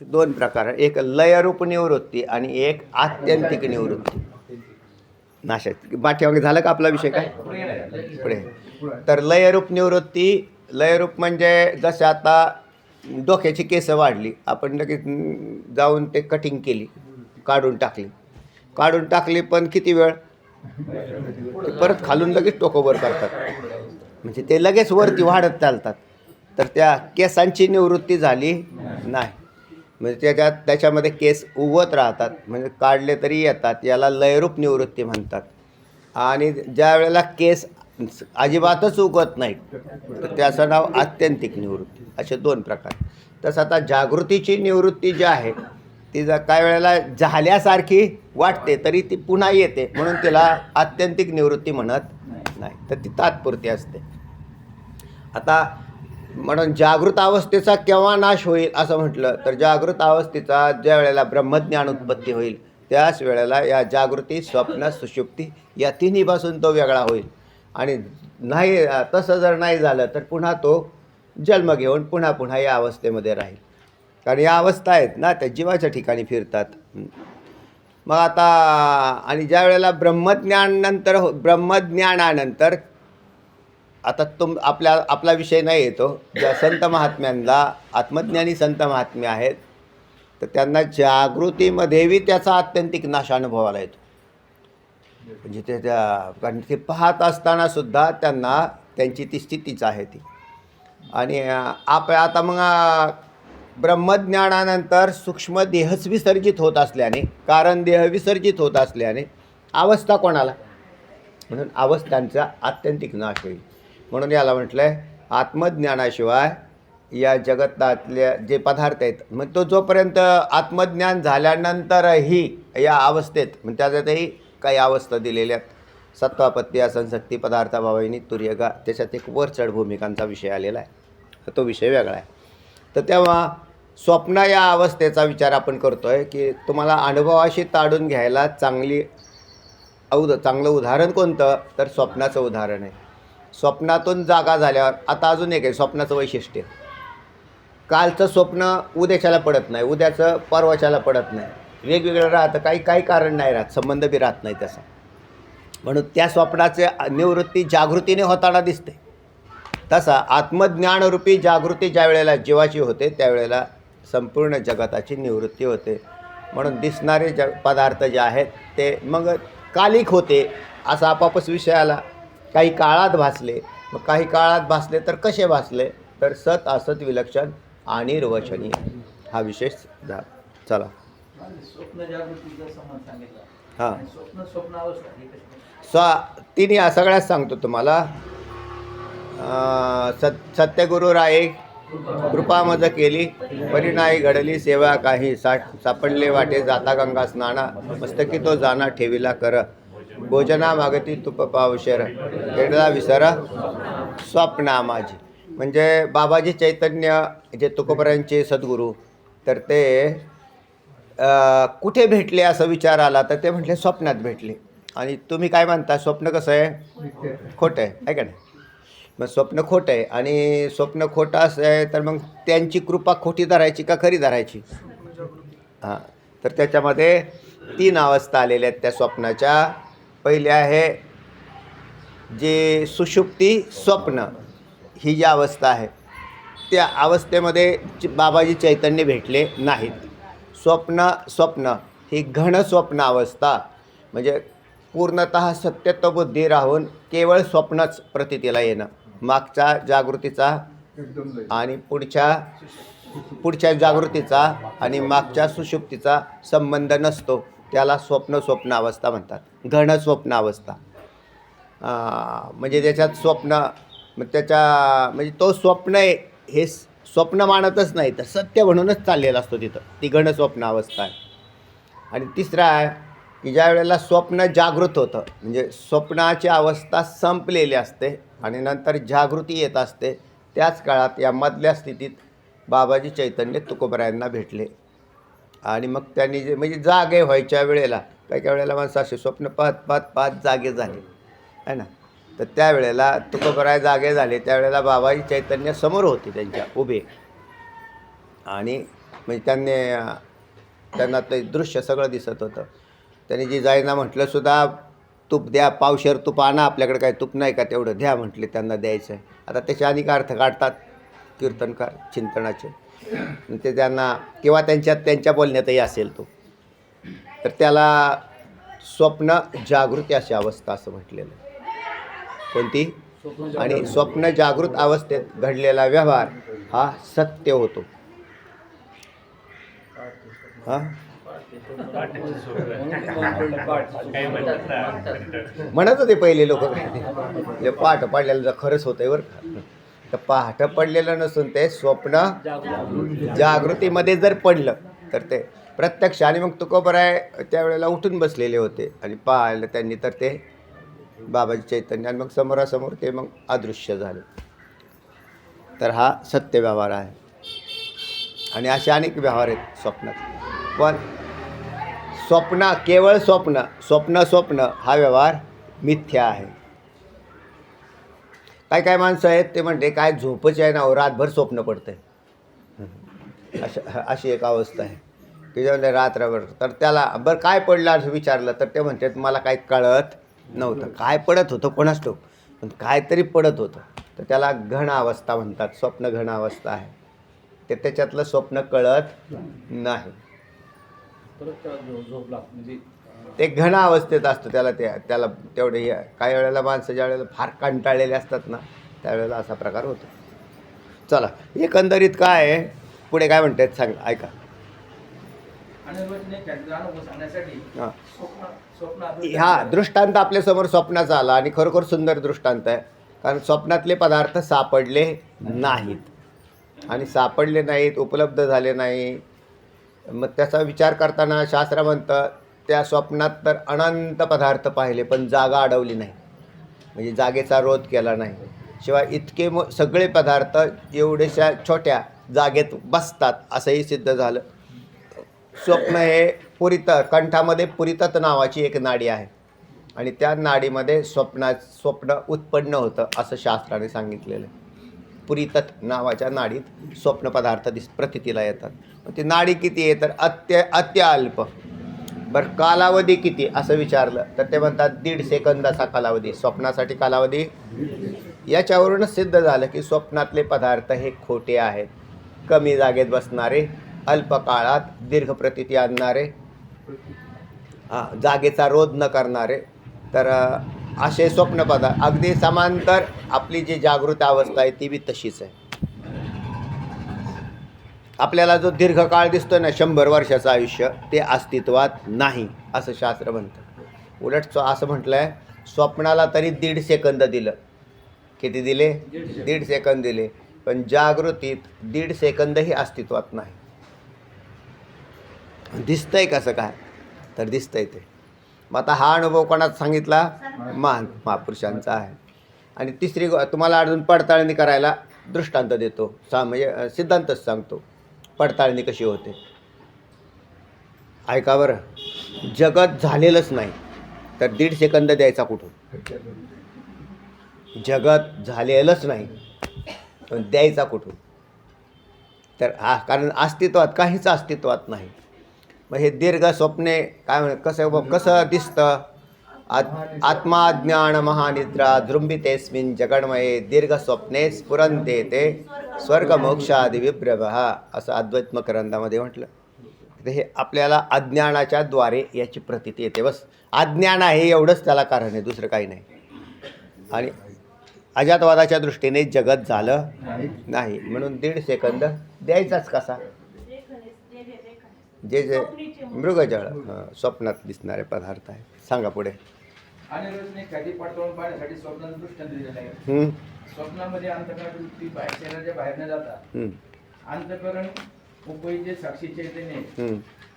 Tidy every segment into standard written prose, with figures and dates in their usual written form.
दोन प्रकार, एक लयरूप निवृत्ती आणि एक आत्यंतिक निवृत्ती. नाशात पाठीमागे झालं का आपला विषय काय पुढे. तर लयरूप निवृत्ती, लयरूप म्हणजे जसं आता डोक्याची केसं वाढली, आपण लगेच जाऊन ते कटिंग केली, काढून टाकली पण किती वेळ, ते परत खालून लगेच टोकोवर करतात, म्हणजे ते लगेच वरती वाढत चालतात. तर त्या केसांची निवृत्ती झाली नाही, म्हणजे त्याच्यामध्ये केस उगवत राहतात, म्हणजे काढले तरी येतात, याला लयरूप निवृत्ती म्हणतात. आणि ज्या वेळेला केस अजिबातच उगवत नाहीत तर त्याचं नाव आत्यंतिक निवृत्ती. असे दोन प्रकार. तसं आता जागृतीची निवृत्ती जी आहे ती काही वेळेला झाल्यासारखी वाटते तरी ती पुन्हा येते, म्हणून तिला आत्यंतिक निवृत्ती म्हणत नाही, तर ती तात्पुरती असते. आता म्हणून जागृत अवस्थेचा केव्हा नाश होईल असं म्हटलं तर जागृत अवस्थेचा ज्या वेळेला ब्रह्मज्ञान उत्पत्ती होईल त्याच वेळेला या जागृती, स्वप्न, सुषुप्ती या तिन्हीपासून तो वेगळा होईल. आणि नाही तसं जर नाही झालं तर पुन्हा तो जन्म घेऊन पुन्हा या अवस्थेमध्ये राहील, कारण या अवस्था आहेत ना त्या जीवाच्या ठिकाणी फिरतात. मग आता आणि ज्या वेळेला ब्रह्मज्ञानानंतर आता आपला विषय नाही येतो, ज्या संत महात्म्यांना आत्मज्ञानी संत महात्मे आहेत तर त्यांना जागृतीमध्येही त्याचा आत्यंतिक नाश अनुभवाला येतो, म्हणजे कारण ते पाहत असतानासुद्धा त्यांना त्यांची ती स्थितीच आहे ती. आणि आता मग ब्रह्मज्ञानानंतर सूक्ष्म देहच विसर्जित होत असल्याने, कारण देह विसर्जित होत असल्याने अवस्था कोणाला, म्हणून अवस्थांचा आत्यंतिक नाश होईल. म्हणून याला म्हटलं आहे आत्मज्ञानाशिवाय या जगतातल्या जे पदार्थ आहेत, मग तो जोपर्यंत आत्मज्ञान झाल्यानंतरही या अवस्थेत, मग त्याच्यातही काही अवस्था दिलेल्या आहेत, सत्वापत्ती, असंशक्ती, पदार्थाभाविनी, तुर्यगा, त्याच्यात एक वरचढ भूमिकांचा विषय आलेला आहे, तो विषय वेगळा आहे. तर तेव्हा स्वप्न या अवस्थेचा विचार आपण करतो आहे की तुम्हाला अनुभवाशी ताडून घ्यायला चांगलं उदाहरण कोणतं तर स्वप्नाचं उदाहरण आहे. स्वप्नातून जागा झाल्यावर आता अजून एक आहे स्वप्नाचं वैशिष्ट्य, कालचं स्वप्न उद्याच्याला पडत नाही, उद्याचं परवाच्याला पडत नाही, वेगवेगळं राहतं, काही कारण नाही राहत, संबंध बी राहत नाही तसा. म्हणून त्या स्वप्नाचे निवृत्ती जागृतीने होताना दिसते. तसा आत्मज्ञानरूपी जागृती ज्या वेळेला जीवाची होते त्यावेळेला संपूर्ण जगताची निवृत्ती होते. म्हणून दिसणारे पदार्थ जे आहेत ते मग कालिक होते, असा आपापच विषय आला. काही काळात भासले, मग काही काळात भासले तर कसे भासले तर सत असत विलक्षण आणि निर्वचनीय, हा विशेष झाला. चला हां तिन्ही सगळ्यात सांगतो तुम्हाला. सत्यगुरु राये कृपा मज केली, परिणाई घडली सेवा काही, सापडले वाटे जाता गंगा स्नाना, मस्तकी तो जाना ठेविला कर, भोजना मागती तुप पावशर, खेळला विसर स्वप्ना माझी. म्हणजे बाबाजी चैतन्य जे तुकोबरायांचे सद्गुरू, तर ते कुठे भेटले असं विचार आला तर ते म्हटले स्वप्नात भेटले. आणि तुम्ही काय म्हणता स्वप्न कसं आहे, खोटं आहे का नाही. मग स्वप्न खोटं आहे आणि स्वप्न खोटं असं आहे तर मग त्यांची कृपा खोटी धरायची का खरी धरायची. हां, तर त्याच्यामध्ये 3 अवस्था आलेल्या आहेत त्या स्वप्नाच्या. पहिले आहे जे सुषुप्ती स्वप्न, ही जी अवस्था आहे त्या अवस्थेमध्ये बाबाजी चैतन्य भेटले नाहीत. स्वप्न ही घन स्वप्न अवस्था, म्हणजे पूर्णतः सत्यत्वबुद्धी राहून केवळ स्वप्नच प्रतीतीला येणं, मागच्या जागृतीचा आणि पुढच्या जागृतीचा आणि मागच्या सुषुप्तीचा संबंध नसतो, त्याला स्वप्न अवस्था म्हणतात, घन स्वप्न अवस्था. म्हणजे त्याच्यात स्वप्न म्हणजे तो स्वप्न आहे हे स्वप्न मानतच नाही तर सत्य म्हणूनच चाललेला असतो तिथं, ती घन स्वप्न अवस्था आहे. आणि तिसरा आहे की ज्या वेळेला स्वप्न जागृत होतं, म्हणजे स्वप्नाची अवस्था संपलेली असते आणि नंतर जागृती येत असते, त्याच काळात या मधल्या स्थितीत बाबाजी चैतन्य तुकोबरायांना भेटले. आणि मग त्यांनी जे म्हणजे जागे व्हायच्या वेळेला काही वेळेला माणसं असे स्वप्न पाहत जागे झाले आहे ना, तर त्यावेळेला तुकोबराय जागे झाले त्यावेळेला बाबाजी चैतन्य समोर होते त्यांच्या उभे. आणि म्हणजे त्यांना ते दृश्य सगळं दिसत होतं. त्यांनी जिजाईंना म्हटलं सुद्धा तूप द्या, पावशेर तूप आणा, आपल्याकडे काही तूप नाही का, तेवढं द्या म्हटले त्यांना द्यायचं आहे. आता त्याचे अनेक अर्थ काढतात कीर्तनकार चिंतनाचे, ते त्यांना किंवा त्यांच्या बोलण्यातही असेल तो. तर त्याला स्वप्न जागृती अशी अवस्था असं म्हटलेलं. कोणती? आणि स्वप्न जागृत अवस्थेत घडलेला व्यवहार हा सत्य होतो. हां म्हणत होते पहिले लोक, काय पहाट पडलेलं खरंच होतंय बरं का. तर पहाट पडलेलं नसून ते स्वप्न जागृतीमध्ये जर पडलं तर ते प्रत्यक्ष. आणि मग तुकोबराय त्यावेळेला उठून बसलेले होते आणि पाहिलं त्यांनी तर ते बाबाजी चैतन्य, आणि मग समोरासमोर ते मग अदृश्य झाले. तर हा सत्य व्यवहार आहे. आणि असे अनेक व्यवहार आहेत स्वप्नात. पण स्वप्न केवळ स्वप्न हा व्यवहार मिथ्या आहे. काय माणसं आहेत ते म्हणते काय झोपच आहे ना, रातभर स्वप्न पडतंय. अशी एक अवस्था आहे की जेव्हा रात्रभर. तर त्याला बरं काय पडलं असं विचारलं तर ते म्हणतात मला काही कळत नव्हतं. काय पडत होतं कोणास ठाऊक, पण काहीतरी पडत होतं. तर त्याला घन अवस्था म्हणतात. स्वप्न घन अवस्था आहे. ते त्याच्यातलं स्वप्न कळत नाही. ते घन अवस्थेत असतं. त्याला तेवढे काही वेळेला माणसं ज्या वेळेला फार कंटाळलेले असतात ना, त्यावेळेला असा प्रकार होतो. चला एकंदरीत काय आहे, पुढे काय म्हणतात सांग, ऐका. हा दृष्टांत आपल्यासमोर स्वप्नाचा आला आणि खरोखर सुंदर दृष्टांत आहे. कारण स्वप्नातले पदार्थ सापडले नाहीत, आणि सापडले नाहीत, उपलब्ध झाले नाही. मग त्याचा विचार करताना शास्त्र म्हणतं त्या स्वप्नात तर अनंत पदार्थ पाहिले पण जागा अडवली नाही, म्हणजे जागेचा रोध केला नाही. शिवाय इतके सगळे पदार्थ एवढ्याशा छोट्या जागेत बसतात असंही सिद्ध झालं. स्वप्न हे कंठामध्ये पुरितत नावाची एक नाडी आहे, आणि त्या नाडीमध्ये स्वप्न उत्पन्न होतं असं शास्त्राने सांगितलेलं आहे. पुरितत नावाच्या नाडीत स्वप्न पदार्थ प्रतीतीला येतात. ती नाडी किती आहे तर अत्य अल्प. बरं कालावधी किती असं विचारलं तर ते म्हणतात 1.5 सेकंदाचा कालावधी. स्वप्नासाठी कालावधी. याच्यावरूनच सिद्ध झालं की स्वप्नातले पदार्थ हे खोटे आहेत, कमी जागेत बसणारे, अल्प काळात दीर्घ प्रतीती आणणारे, जागेचा रोध न करणारे. तर असे स्वप्न पदार्थ अगदी समांतर आपली जी जागृत अवस्था आहे ती बी तशीच आहे. आपल्याला जो दीर्घकाळ दिसतो ना, 100 वर्षाचं आयुष्य, ते अस्तित्वात नाही असं शास्त्र म्हणतं. उलट असं म्हटलं आहे स्वप्नाला तरी 1.5 सेकंद दिलं. किती दिले? 1.5 सेकंद दिले. पण जागृतीत 1.5 सेकंदही अस्तित्वात नाही. दिसतंय कसं काय तर दिसतंय ते. मग आता हा अनुभव कोणाचा सांगितला? महापुरुषांचा आहे. आणि तिसरी तुम्हाला अजून पडताळणी करायला दृष्टांत देतो, म्हणजे सिद्धांतच सांगतो पडताळणी कशी होते. ऐका बरं. जगत झालेलंच नाही तर 1.5 सेकंद द्यायचा कुठून? जगत झालेलंच नाही पण द्यायचा कुठून? तर कारण अस्तित्वात काहीच अस्तित्वात नाही. मग हे दीर्घ स्वप्ने काय कसं दिसतं? आत्माज्ञान महानिद्रा दृंबितेस्मिन् जगन्मये दीर्घ स्वप्ने स्फुरन्ते ते स्वर्गमोक्षादि विभ्रमः असं अद्वैत मकरंदामध्ये म्हटलं. तर हे आपल्याला अज्ञानाच्या द्वारे याची प्रतीती येते. बस अज्ञान आहे एवढंच त्याला कारण आहे, दुसरं काही नाही. आणि अजातवादाच्या दृष्टीने जगत झालं नाही म्हणून 1.5 सेकंद द्यायचाच कसा? जे मृगजळ स्वप्नात दिसणारे पदार्थ आहे. सांगा पुढे. स्वप्नामध्ये अंतःकरणाची शरीराच्या बाहेर न जाता अंतःकरण उपयोगी साक्षी चैतन्य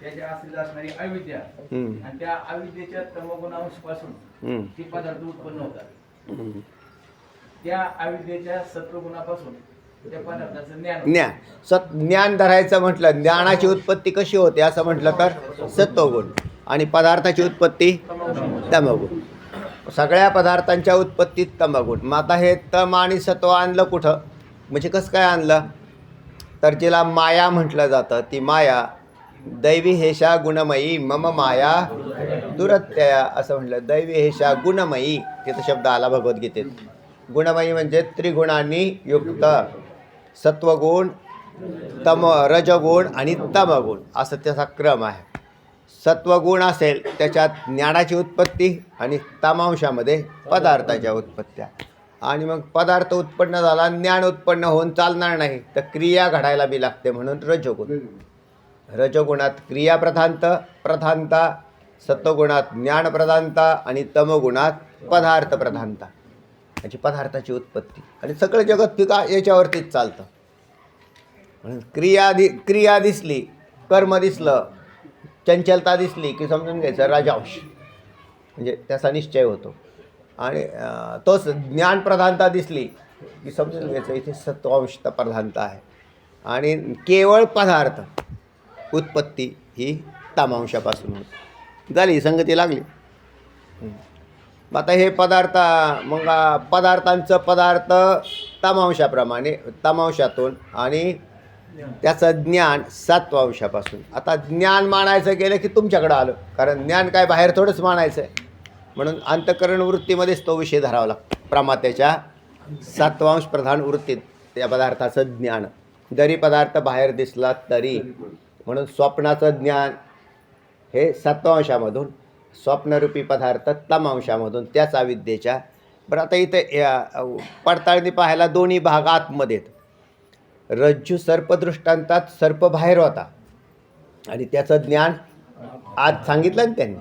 त्याच्या असलेली असणारी अविद्या आणि त्या अविद्येच्या तमोगुणापासून ती पदार्थ उत्पन्न होतात. त्या अविद्येच्या सत्वगुणापासून त्या पदार्थाचं ज्ञान धरायचं म्हटलं, ज्ञानाची उत्पत्ती कशी होते असं म्हटलं तर सत्वगुण, आणि पदार्थाची उत्पत्ती तमगुण. सगळ्या पदार्थांच्या उत्पत्तीत तमगुण. मग आता हे तम आणि सत्व आणलं कुठं? म्हणजे कसं काय आणलं? तर जिला माया म्हटलं जातं, ती माया दैवी हेशा गुणमयी मम माया दुरत्यया असं म्हटलं. दैवी हेशा गुणमयी, तिथं शब्द आला भगवद्गीतेत. गुणमयी म्हणजे त्रिगुणांनी युक्त, सत्वगुण, रजगुण आणि तमगुण असं त्याचा क्रम आहे. सत्वगुण असेल त्याच्यात ज्ञानाची उत्पत्ती आणि तमांशामध्ये पदार्थाच्या उत्पत्त्या. आणि मग पदार्थ उत्पन्न झाला, ज्ञान उत्पन्न होऊन चालणार नाही, तर क्रिया घडायला बी लागते, म्हणून रजोगुण. रजोगुणात क्रिया प्रधानता, सत्वगुणात ज्ञान प्रधानता आणि तमगुणात पदार्थ प्रधानता, याची पदार्थाची उत्पत्ती. आणि सगळं जगत पिका याच्यावरतीच चालतं. म्हणून क्रिया दिसली, कर्म दिसलं, चंचलता दिसली की समजून घ्यायचं राजांश, म्हणजे त्याचा निश्चय होतो. आणि तोच ज्ञान प्रधानता दिसली की समजून घ्यायचं इथे सत्वांश प्रधानता आहे. आणि केवळ पदार्थ उत्पत्ती ही तामांशापासून होती. झाली संगती लागली. आता हे पदार्थ, मग पदार्थ तमांशाप्रमाणे, तमांशातून, आणि त्याचं ज्ञान सत्वांशापासून. आता ज्ञान मानायचं गेलं की तुमच्याकडं आलं, कारण ज्ञान काय बाहेर थोडंच मानायचं आहे. म्हणून अंतःकरण वृत्तीमध्येच तो विषय धरावा लागतो. प्रमात्याच्या सत्वांश प्रधान वृत्तीत त्या पदार्थाचं ज्ञान, जरी पदार्थ बाहेर दिसला तरी. म्हणून स्वप्नाचं ज्ञान हे सत्वांशामधून, स्वप्नरूपी पदार्थ तमांशामधून, त्याच अविद्येच्या. बरं, आता इथं पडताळणी पाहायला दोन्ही भाग आतमध्ये आहेत. रज्जू सर्पदृष्टांतात सर्प बाहेर होता आणि त्याचं ज्ञान आत सांगितलं ना त्यांनी,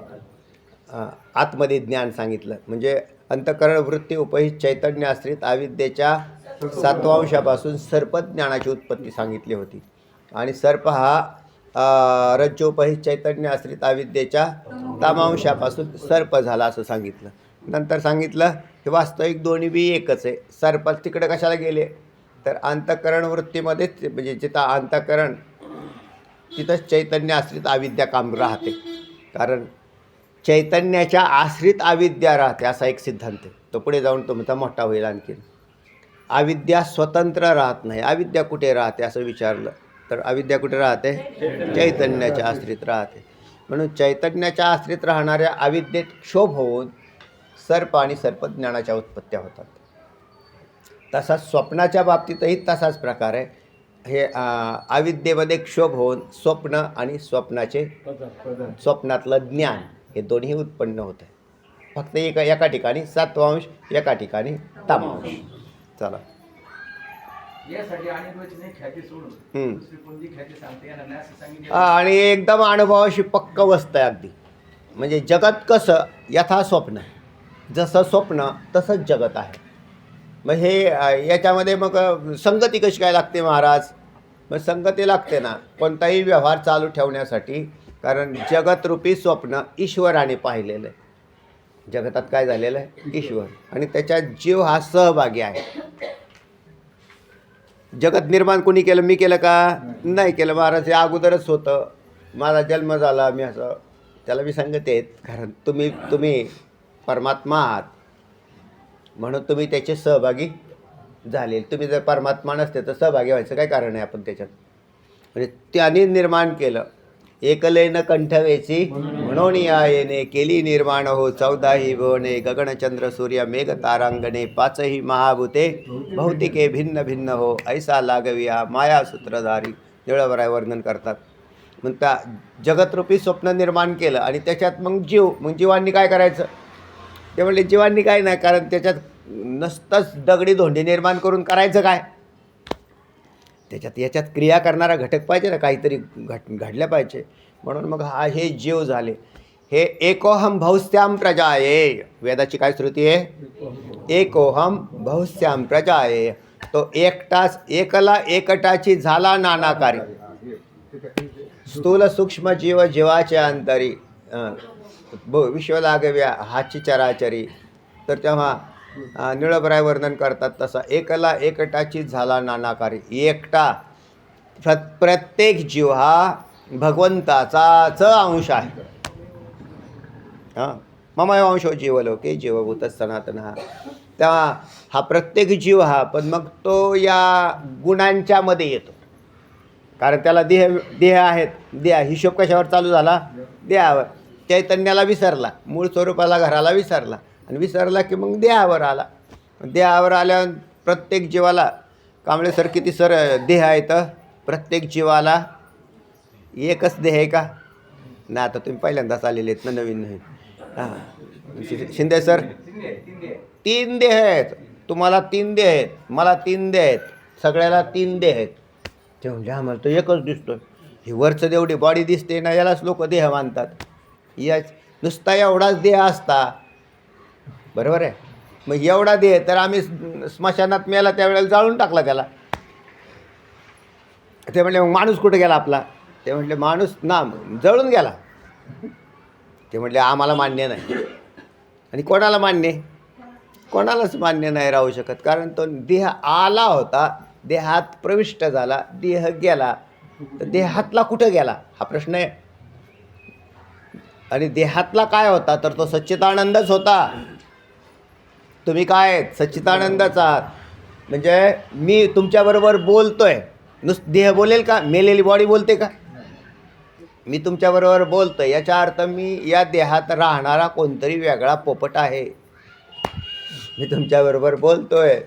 आतमध्ये ज्ञान सांगितलं. म्हणजे अंतःकरण वृत्ती उपहित चैतन्य आश्रित अविद्येच्या सत्वांशापासून सर्पज्ञानाची उत्पत्ती सांगितली होती. आणि सर्प हा रज्जोपहित चैतन्य आश्रित अविद्येच्या तमांशापासून सर्प झाला असं सांगितलं. नंतर सांगितलं हे वास्तविक दोन्ही बी एकच आहे. सर्प तिकडे कशाला गेले, तर अंतःकरण वृत्तीमध्येच, म्हणजे जिथं अंतःकरण तिथंच चैतन्य आश्रित अविद्या काम राहते. कारण चैतन्याच्या आश्रित अविद्या राहते असा एक सिद्धांत आहे. तो पुढे जाऊन तुमचा मोठा होईल आणखीन. अविद्या स्वतंत्र राहत नाही. अविद्या कुठे राहते असं विचारलं तर अविद्या कुठे राहते, चैतन्याच्या आश्रित राहते. म्हणून चैतन्याच्या आश्रित राहणाऱ्या अविद्येत क्षोभ होऊन सर्प आणि सर्पज्ञानाच्या उत्पत्त्या होतात. तसाच स्वप्नाच्या बाबतीतही तसाच प्रकार आहे. हे अविद्येमध्ये क्षोभ होऊन स्वप्न आणि स्वप्नातलं ज्ञान हे दोन्ही उत्पन्न होत आहे. फक्त एका ठिकाणी सत्वांश, एका ठिकाणी तमांश. चला, यासाठी अनिर्वचनीय ख्याती सोडून दुसरी कोणती ख्याती सांगता येणार नाही असं सांगितलं. आणि एकदम अनुभवाशी पक्क वस्त आहे अगदी. म्हणजे जगत कसं यथा स्वप्न, जसं स्वप्न तसंच जगत आहे. मग हे याच्यामध्ये मग संगती कशी काय लागते महाराज? मग संगती लागते ना कोणताही व्यवहार चालू ठेवण्यासाठी. कारण जगतरूपी स्वप्न ईश्वराने पाहिलेलं आहे. जगतात काय झालेलं आहे, ईश्वर, आणि त्याच्यात जीव हा सहभागी आहे. जगत निर्माण कोणी केलं, मी केलं का? नाही केलं महाराज. हे अगोदरच होतं. माझा जन्म झाला, मी असं, त्याला मी सांगते आहेत. कारण तुम्ही परमात्मा आहात म्हणून तुम्ही त्याचे सहभागी झाले. तुम्ही जर परमात्मा नसते तर सहभागी व्हायचं काय कारण आहे आपण त्याच्यात? म्हणजे त्याने निर्माण केलं. एकलेन कंठवेची म्हणून या येणे केली निर्माण हो 14ही भुवने गगनचंद्र सूर्य मेघ तारांगणे 5ही महाभूते भौतिके भिन्न भिन्न हो ऐसा लागविया माया सूत्रधारी. निळवराय वर्णन करतात. मग त्या जगतरूपी स्वप्न निर्माण केलं आणि त्याच्यात मग जीवांनी काय करायचं? ते म्हणले जीवांनी काय नाही, कारण त्याच्यात नसतंच दगडी धोंडी निर्माण करून करायचं काय? याच्यात क्रिया करणारा घटक पाहिजे ना, काहीतरी घडल्या पाहिजे. म्हणून मग हे जीव झाले. हे एकोहम बहुस्याम प्रजाये, वेदाची काय श्रुती आहे? एकोहम बहुस्याम प्रजाये. तो एकटाच, एकला एकटाची झाला नानाकारी. स्थूल सूक्ष्म जीव जीवाच्या अंतरी विश्व लागव्या हाची चराचरी. तर तेव्हा निळबराय वर्णन करतात तसा एकला एकटाची झाला नानाकारी. एकटा, प्रत्येक जीव हा भगवंताचाच अंश आहे. ममय अंशो जीवलोके जीवभूत सनातन. तेव्हा हा प्रत्येक जीव हा, पण मग तो या गुणांच्या मध्ये येतो. कारण त्याला देह आहेत. देह हिशोब कशावर चालू झाला? देहावर. चैतन्याला विसरला, मूळ स्वरूपाला घराला विसरला, आणि विसरला की मग देहावर आला. देहावर आल्यावर प्रत्येक जीवाला, कांबळे सर किती सर देह आहेत? प्रत्येक जीवाला एकच देह आहे का? नाही, आता तुम्ही पहिल्यांदाच आलेले आहेत ना, नवीन नवीन. हां, शिंदे सर, 3 देह आहेत. तुम्हाला 3 देह आहेत, मला 3 देह आहेत, सगळ्याला 3 देह आहेत. ते म्हणजे आम्हाला तो एकच दिसतोय. हे वरचं जेवढी बॉडी दिसते ना, यालाच लोक देह मानतात. या नुसता एवढाच देह असता, बरोबर आहे. मग एवढा देह तर आम्ही स्मशानात मेला त्यावेळेला जाळून टाकला त्याला. ते म्हणले मग माणूस कुठे गेला आपला? ते म्हटले माणूस ना जळून गेला. ते म्हटले आम्हाला मान्य नाही. आणि कोणाला मान्य? कोणालाच मान्य नाही राहू शकत. कारण तो देह आला होता, देहात प्रविष्ट झाला, देह गेला, तर देहातला कुठं गेला हा प्रश्न आहे. आणि देहातला काय होता? तर तो सच्चिदानंदच होता. तुम्ही काय सच्चिदानंदाचा आहात. म्हणजे मी तुमच्याबरोबर बोलतोय, देह बोलेल का? मेलेली बॉडी बोलते का? मी तुमच्याबरोबर बोलतोय याचा अर्थ मी या देहात राहणारा कोणतरी वेगळा पोपट आहे. मी तुमच्याबरोबर बोलतोय,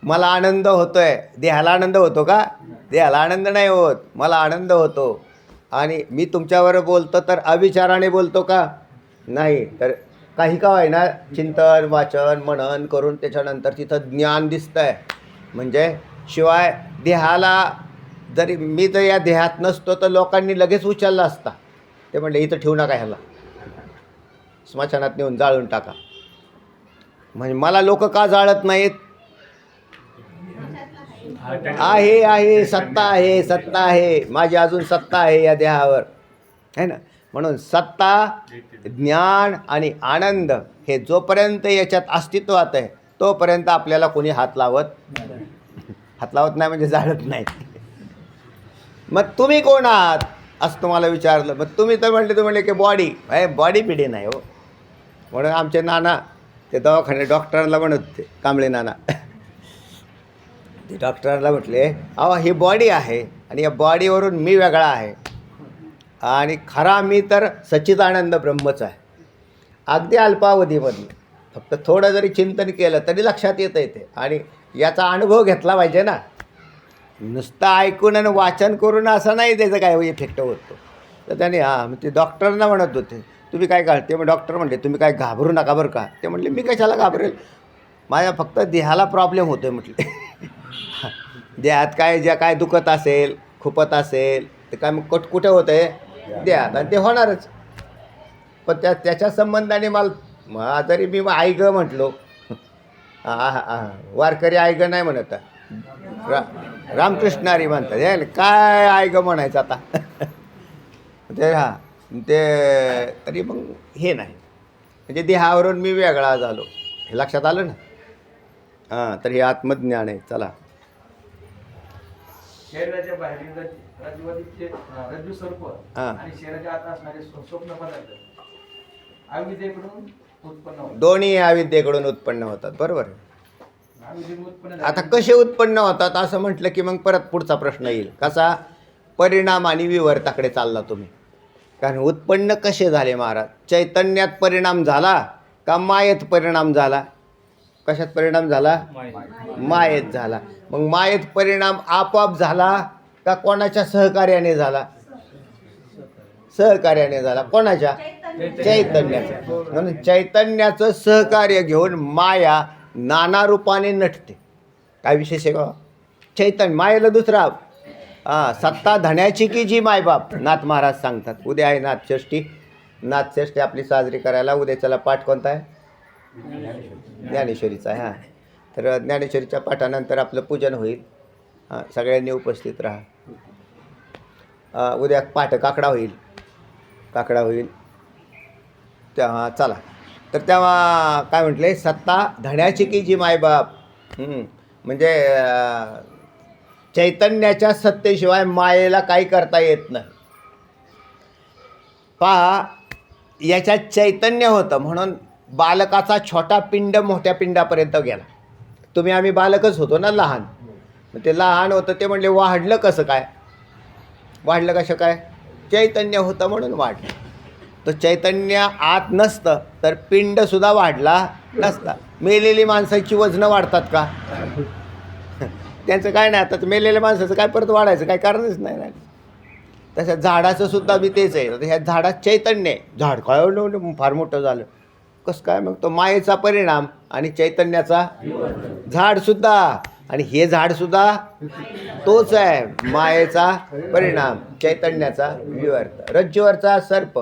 मला आनंद होतोय. देहाला आनंद होतो का? देहाला आनंद नाही होत, मला आनंद होतो. आणि मी तुमच्याबरोबर बोलतो तर अविचाराने बोलतो का? नाही. तर काही का होईना चिंतन वाचन मनन करून त्याच्यानंतर तिथं ज्ञान दिसतंय. म्हणजे शिवाय देहाला जरी मी जर या देहात नसतो तर लोकांनी लगेच उचलला असता. ते म्हणले इथं ठेवू नका, ह्याला स्मशानात नेऊन जाळून टाका. म्हणजे मला लोक का जाळत नाहीत? आहे सत्ता आहे, सत्ता आहे, माझी अजून सत्ता आहे या देहावर, है ना. म्हणून सत्ता, ज्ञान आणि आनंद हे जोपर्यंत याच्यात अस्तित्वात आहे तोपर्यंत आपल्याला कोणी हात लावत नाही, म्हणजे जाळत नाही. मग तुम्ही कोण आहात असं तुम्हाला विचारलं. मग तुम्ही तर म्हणले की बॉडी पिढी नाही हो. म्हणून आमचे नाना ते दवाखाने डॉक्टरांना म्हणत होते, कांबळे नाना. ते डॉक्टरांना म्हटले अहो ही बॉडी आहे आणि या बॉडीवरून मी वेगळा आहे, आणि खरा मी तर सच्चिदानंद ब्रह्मच आहे. अगदी अल्पावधीमध्ये फक्त थोडं जरी चिंतन केलं तरी लक्षात येतं ते. आणि याचा अनुभव घेतला पाहिजे ना. नुसतं ऐकून आणि वाचन करून असं नाही त्याचं काय इफेक्ट होतो. तर त्याने ते डॉक्टरांना म्हणत होते तुम्ही काय ते मग डॉक्टर म्हणले तुम्ही काय घाबरू नका बरं का. ते म्हणले मी कशाला घाबरेल, माझ्या फक्त देहाला प्रॉब्लेम होतो आहे म्हटले. देहात काय दुखत असेल, खुपत असेल ते काय मग कुठे होतं आहे? देहात. आणि ते होणारच. पण त्याच्या संबंधाने मला जरी मी आई ग म्हटलो, वारकरी आई ग नाही म्हणत, रामकृष्णारी म्हणतात. हे काय आई ग म्हणायचं आता. ते तरी मग हे नाही, म्हणजे देहावरून मी वेगळा झालो हे लक्षात आलं ना. तर हे आत्मज्ञान आहे. चला, शरीराच्या बाहेरील रज्जू सर्प आणि शरीराच्या आत असणारे स्वप्न पदार्थ अविद्येकडून उत्पन्न होतात. दोन्ही अविद्येकडून उत्पन्न होतात. बरोबर आहे. आता कसे उत्पन्न होतात असं म्हटलं की मग परत पुढचा प्रश्न येईल, कसा? परिणाम आणि विवर्ताकडे चालला तुम्ही. कारण उत्पन्न कसे झाले महाराज? चैतन्यात परिणाम झाला का मायेत परिणाम झाला? कशात परिणाम झाला? मायेत झाला. मग मायेत परिणाम आपोआप झाला का कोणाच्या सहकार्याने झाला? सहकार्याने झाला. कोणाच्या? चैतन्याचं. म्हणून चैतन्याचं सहकार्य घेऊन माया नाना रूपाने नटते. काय विशेष आहे का? चैतन्य मायेला दुसरा सत्ता धण्याची की जी मायबाप. नाथ महाराज सांगतात. उद्या आहे नाथषष्ठी. नाथषष्ठी आपली साजरी करायला उद्याच्याला पाठ कोणता आहे? ज्ञानेश्वरीचा आहे. तर ज्ञानेश्वरीच्या पाठानंतर आपलं पूजन होईल. सगळ्यांनी उपस्थित राहा. उद्या पाठ काकडा होईल. तेव्हा चला. तर तेव्हा काय म्हटले? सत्ता धण्याची की जी मायबाप. म्हणजे चैतन्याच्या सत्तेशिवाय मायेला काही करता येत नाही. पहा, याच्यात चैतन्य होतं म्हणून बालकाचा छोटा पिंड मोठ्या पिंडापर्यंत गेला. आम्ही बालकच होतो ना, लहान. मग ते लहान होतं ते म्हणले वाढलं कसं काय? वाढलं कसं काय? चैतन्य होतं म्हणून वाढलं. तो चैतन्य आत नसतं तर पिंडसुद्धा वाढला नसता. मेलेली माणसाची वजनं वाढतात का? त्यांचं काय नाही. आता मेलेल्या माणसाचं काय परत वाढायचं काय कारणच नाही ना. तसं झाडाचं सुद्धा बी तेच आहे. ह्या झाडात चैतन्य आहे. झाड काय फार मोठं झालं कसं काय? मग तो मायेचा परिणाम आणि चैतन्याचा झाडसुद्धा, आणि हे झाडसुद्धा तोच आहे, मायेचा परिणाम, चैतन्याचा विवर्त. रज्जूवरचा सर्प,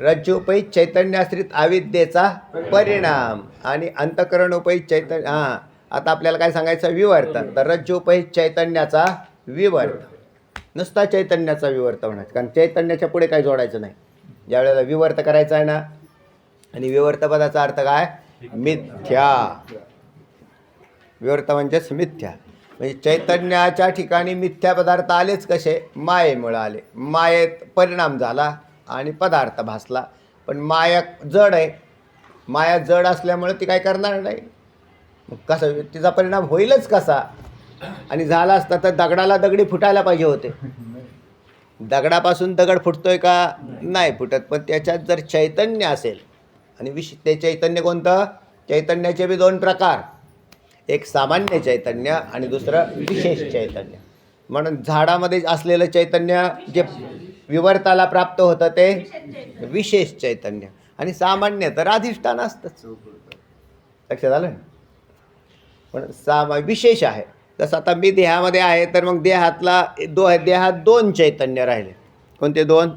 रज्जूपैत चैतन्याश्रित अविद्येचा परिणाम आणि अंतःकरणोपैत चैतन्य. हां, आता आपल्याला काय सांगायचं? विवर्त. तर रज्जूपैत चैतन्याचा विवर्त, नुसता चैतन्याचा विवर्त म्हणायचं, कारण चैतन्याच्या पुढे काही जोडायचं नाही. ज्या वेळेला विवर्त करायचा आहे ना, आणि विवर्त पदाचा अर्थ काय? मिथ्या. विवर्त म्हणजेच मिथ्या. म्हणजे चैतन्याच्या ठिकाणी मिथ्या पदार्थ आलेच कसे? मायेमुळं आले. मायेत परिणाम झाला आणि पदार्थ भासला. पण माया जड आहे. माया जड असल्यामुळे ती काय करणार नाही. मग कसं तिचा परिणाम होईलच कसा? आणि झाला असता तर दगडाला दगडी फुटायला पाहिजे होते. दगडापासून दगड फुटतोय का? नाही फुटत. पण त्याच्यात जर चैतन्य असेल, आणि ते चैतन्य कोणतं? चैतन्याचे बी दोन प्रकार, एक सामान्य चैतन्य आणि दुसरं विशेष चैतन्य. म्हणून झाडामध्ये असलेलं चैतन्य जे विवर्ताला प्राप्त होतं ते विशेष चैतन्य, आणि सामान्य तर अधिष्ठान असतंच. लक्षात आलं? पण विशेष आहे. जसं आता मी देहामध्ये आहे, तर मग देहात दोन चैतन्य राहिले. कोणते दोन?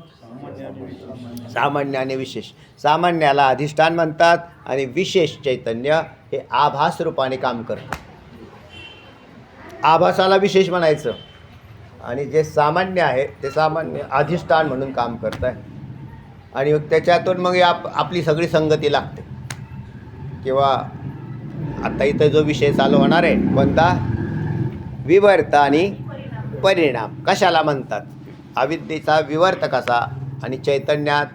सामान्य आणि विशेष. सामान्याला अधिष्ठान म्हणतात आणि विशेष चैतन्य हे आभास रूपाने काम करतं. आभासाला विशेष म्हणायचं, आणि जे सामान्य आहे ते सामान्य अधिष्ठान म्हणून काम करतं आहे. आणि मग त्याच्यातून मग आपली सगळी संगती लागते. किंवा आता इथं जो विषय चालू होणार आहे कोणता? विवर्त आणि परिणाम. कशाला म्हणतात? अविद्येचा विवर्त कसा आणि चैतन्यात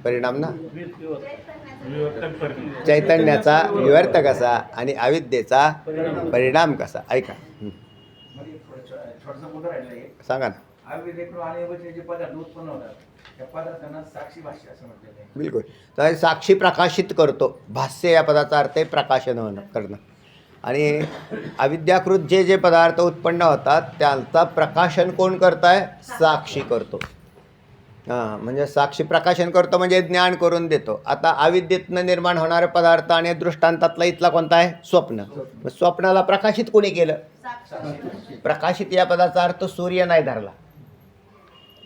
परिणाम ना. चैतन्याचा विवर्त कसा आणि अविद्येचा परिणाम कसा? ऐका, सांगा ना. बिलकुल. तर साक्षी प्रकाशित करतो. भाष्य या पदाचा अर्थ आहे प्रकाशन करणं. आणि अविद्याकृत जे पदार्थ उत्पन्न होतात त्यांचा प्रकाशन कोण करत आहे? साक्षी करतो. हां, म्हणजे साक्षी प्रकाशन करतो म्हणजे ज्ञान करून देतो. आता अविद्येतनं निर्माण होणारे पदार्थ आणि दृष्टांतातला इथला कोणता आहे? स्वप्न. स्वप्नाला प्रकाशित कोणी केलं? प्रकाशित या पदाचा अर्थ सूर्य नाही धरला.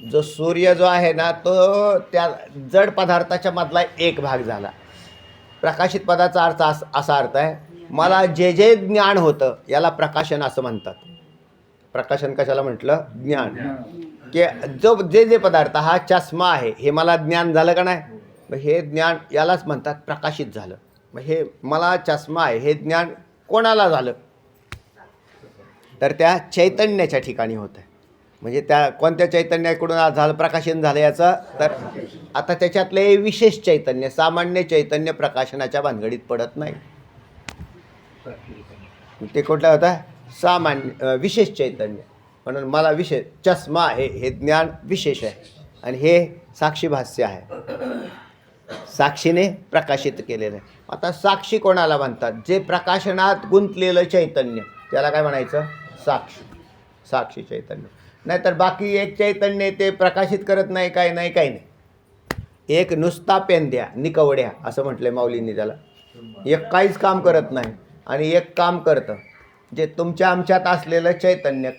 जो सूर्य जो आहे ना, तो त्या जड पदार्थाच्या मधला एक भाग झाला. प्रकाशित पदाचा अर्थ असा अर्थ आहे, मला जे ज्ञान होतं याला प्रकाशन असं म्हणतात. प्रकाशन कशाला म्हटलं? ज्ञान. की जे पदार्थ, हा चष्मा आहे, हे मला ज्ञान झालं का नाही? मग हे ज्ञान यालाच म्हणतात प्रकाशित झालं. मग हे मला चष्मा आहे हे ज्ञान कोणाला झालं? तर त्या चैतन्याच्या ठिकाणी होतं. म्हणजे त्या कोणत्या चैतन्याकडून झालं प्रकाशन झालं याचं? तर आता त्याच्यातले विशेष चैतन्य, सामान्य चैतन्य प्रकाशनाच्या भानगडीत पडत नाही. ते कुठलं होतं? सामान्य विशेष चैतन्य. म्हणून मला विशेष चष्मा आहे हे ज्ञान विशेष आहे, आणि हे साक्षी भाष्य आहे, साक्षीने प्रकाशित केलेलं आहे. आता साक्षी कोणाला म्हणतात? जे प्रकाशनात गुंतलेलं चैतन्य, त्याला काय म्हणायचं? साक्षी. साक्षी चैतन्य. नाहीतर बाकी एक चैतन्य ते प्रकाशित करत नाही, काही नाही, काही नाही. एक नुसता पेंद्या निकवड्या असं म्हटलंय माऊलींनी त्याला. एक काहीच काम करत नाही आणि एक काम करतं. जे तुमच्या आमच्यात असलेलं चैतन्य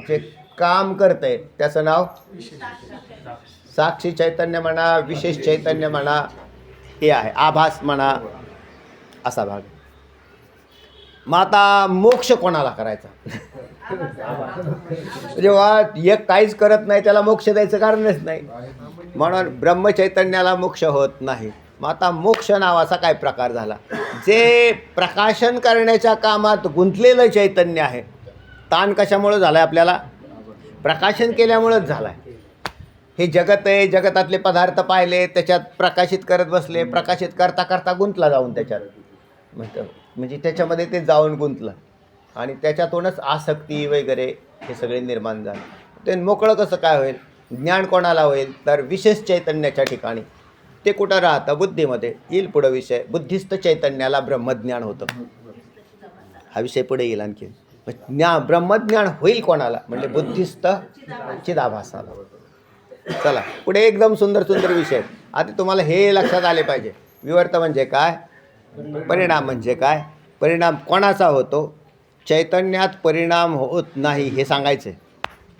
जे काम करतंय त्याचं नाव साक्षी चैतन्य म्हणा, विशेष चैतन्य म्हणा, हे आहे. आभास म्हणा, असा भाग. मग आता मोक्ष कोणाला करायचा? जेव्हा एक काहीच करत नाही त्याला मोक्ष द्यायचं कारणच नाही. म्हणून ब्रह्मचैतन्याला मोक्ष होत नाही. मग आता मोक्ष नावाचा काय प्रकार झाला? जे प्रकाशन करण्याच्या कामात गुंतलेलं चैतन्य आहे. ताण कशामुळं झालं आहे आपल्याला? प्रकाशन केल्यामुळंच झालं आहे. हे जगत आहे, जगतातले पदार्थ पाहिले, त्याच्यात प्रकाशित करत बसले, प्रकाशित करता करता गुंतला जाऊन त्याच्यात, म्हणजे त्याच्यामध्ये ते जाऊन गुंतलं आणि त्याच्यातूनच आसक्ती वगैरे हे सगळे निर्माण झाले. ते मोकळं कसं काय होईल? ज्ञान कोणाला होईल? तर विशेष चैतन्याच्या ठिकाणी. ते कुठं राहतं? बुद्धीमध्ये. येईल पुढं विषय. बुद्धिस्थ चैतन्याला ब्रह्मज्ञान होतं. हा विषय पुढे येईल आणखी. ब्रह्मज्ञान होईल कोणाला? म्हणजे बुद्धिस्थ चिदाभासाला. चला पुढे एकदम सुंदर सुंदर विषय. आता तुम्हाला हे लक्षात आले पाहिजे. विवर्त म्हणजे काय? परिणाम म्हणजे काय? परिणाम कोणाचा होतो? चैतन्यात परिणाम होत नाही हे सांगायचं आहे.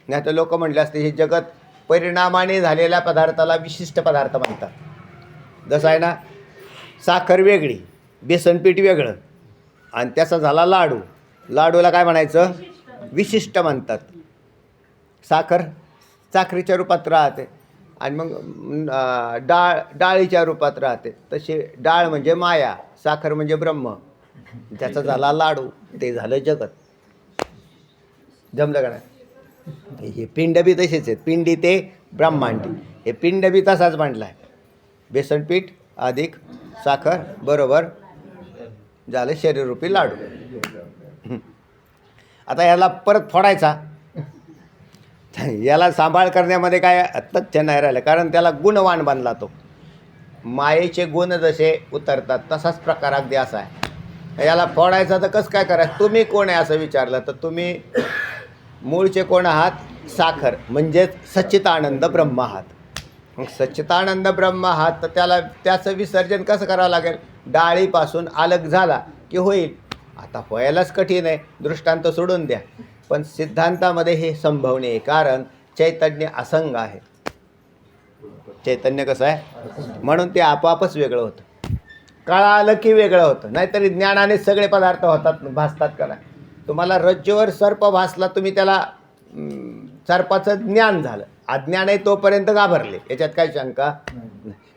नाही तर लोक म्हटले असते हे जगत परिणामाने झालेल्या पदार्थाला विशिष्ट पदार्थ म्हणतात. जसं आहे ना, साखर वेगळी, बेसनपीठ वेगळं, आणि त्याचा झाला लाडू. लाडूला काय म्हणायचं? विशिष्ट म्हणतात. साखरेच्या रूपात राहते, आणि मग डाळीच्या रूपात राहते. तशी डाळ म्हणजे माया, साखर म्हणजे ब्रह्म, त्याचा झाला लाडू, ते झालं जगत. जमलं का नाही? हे पिंड बी तसेच आहेत. पिंडी ते ब्रह्मांडी. हे पिंड बी तसाच मांडला आहे. बेसनपीठ अधिक साखर बरोबर झालं शरीररूपी लाडू. आता याला परत फोडायचा. याला सांभाळ करण्यामध्ये काय तथ्य नाही राहिलं, कारण त्याला गुणवान बनला तो. मायेचे गुण जसे उतरतात तसाच प्रकार अगदी असा आहे. याला फोडायचा तर कसं काय करायचं? तुम्ही कोण आहे असं विचारलं तर तुम्ही मूळचे कोण आहात? साखर, म्हणजेच सच्चिदानंद ब्रह्म आहात. मग सच्चिदानंद ब्रह्म आहात तर त्याचं विसर्जन कसं करावं लागेल? डाळीपासून अलग झाला की होईल. आता व्हायलाच कठीण आहे, दृष्टांत सोडून द्या. पण सिद्धांतामध्ये हे संभवनीय आहे, कारण चैतन्य असंग आहे. चैतन्य कसं आहे? म्हणून ते आपोआपच वेगळं होतं. कळालं की वेगळं होतं. नाहीतरी ज्ञानाने सगळे पदार्थ होतात, भासतात का नाही? तुम्हाला रज्जूवर सर्प भासला, तुम्ही त्याला सर्पाचं ज्ञान झालं. अज्ञान आहे तोपर्यंत घाबरले, याच्यात काय शंका?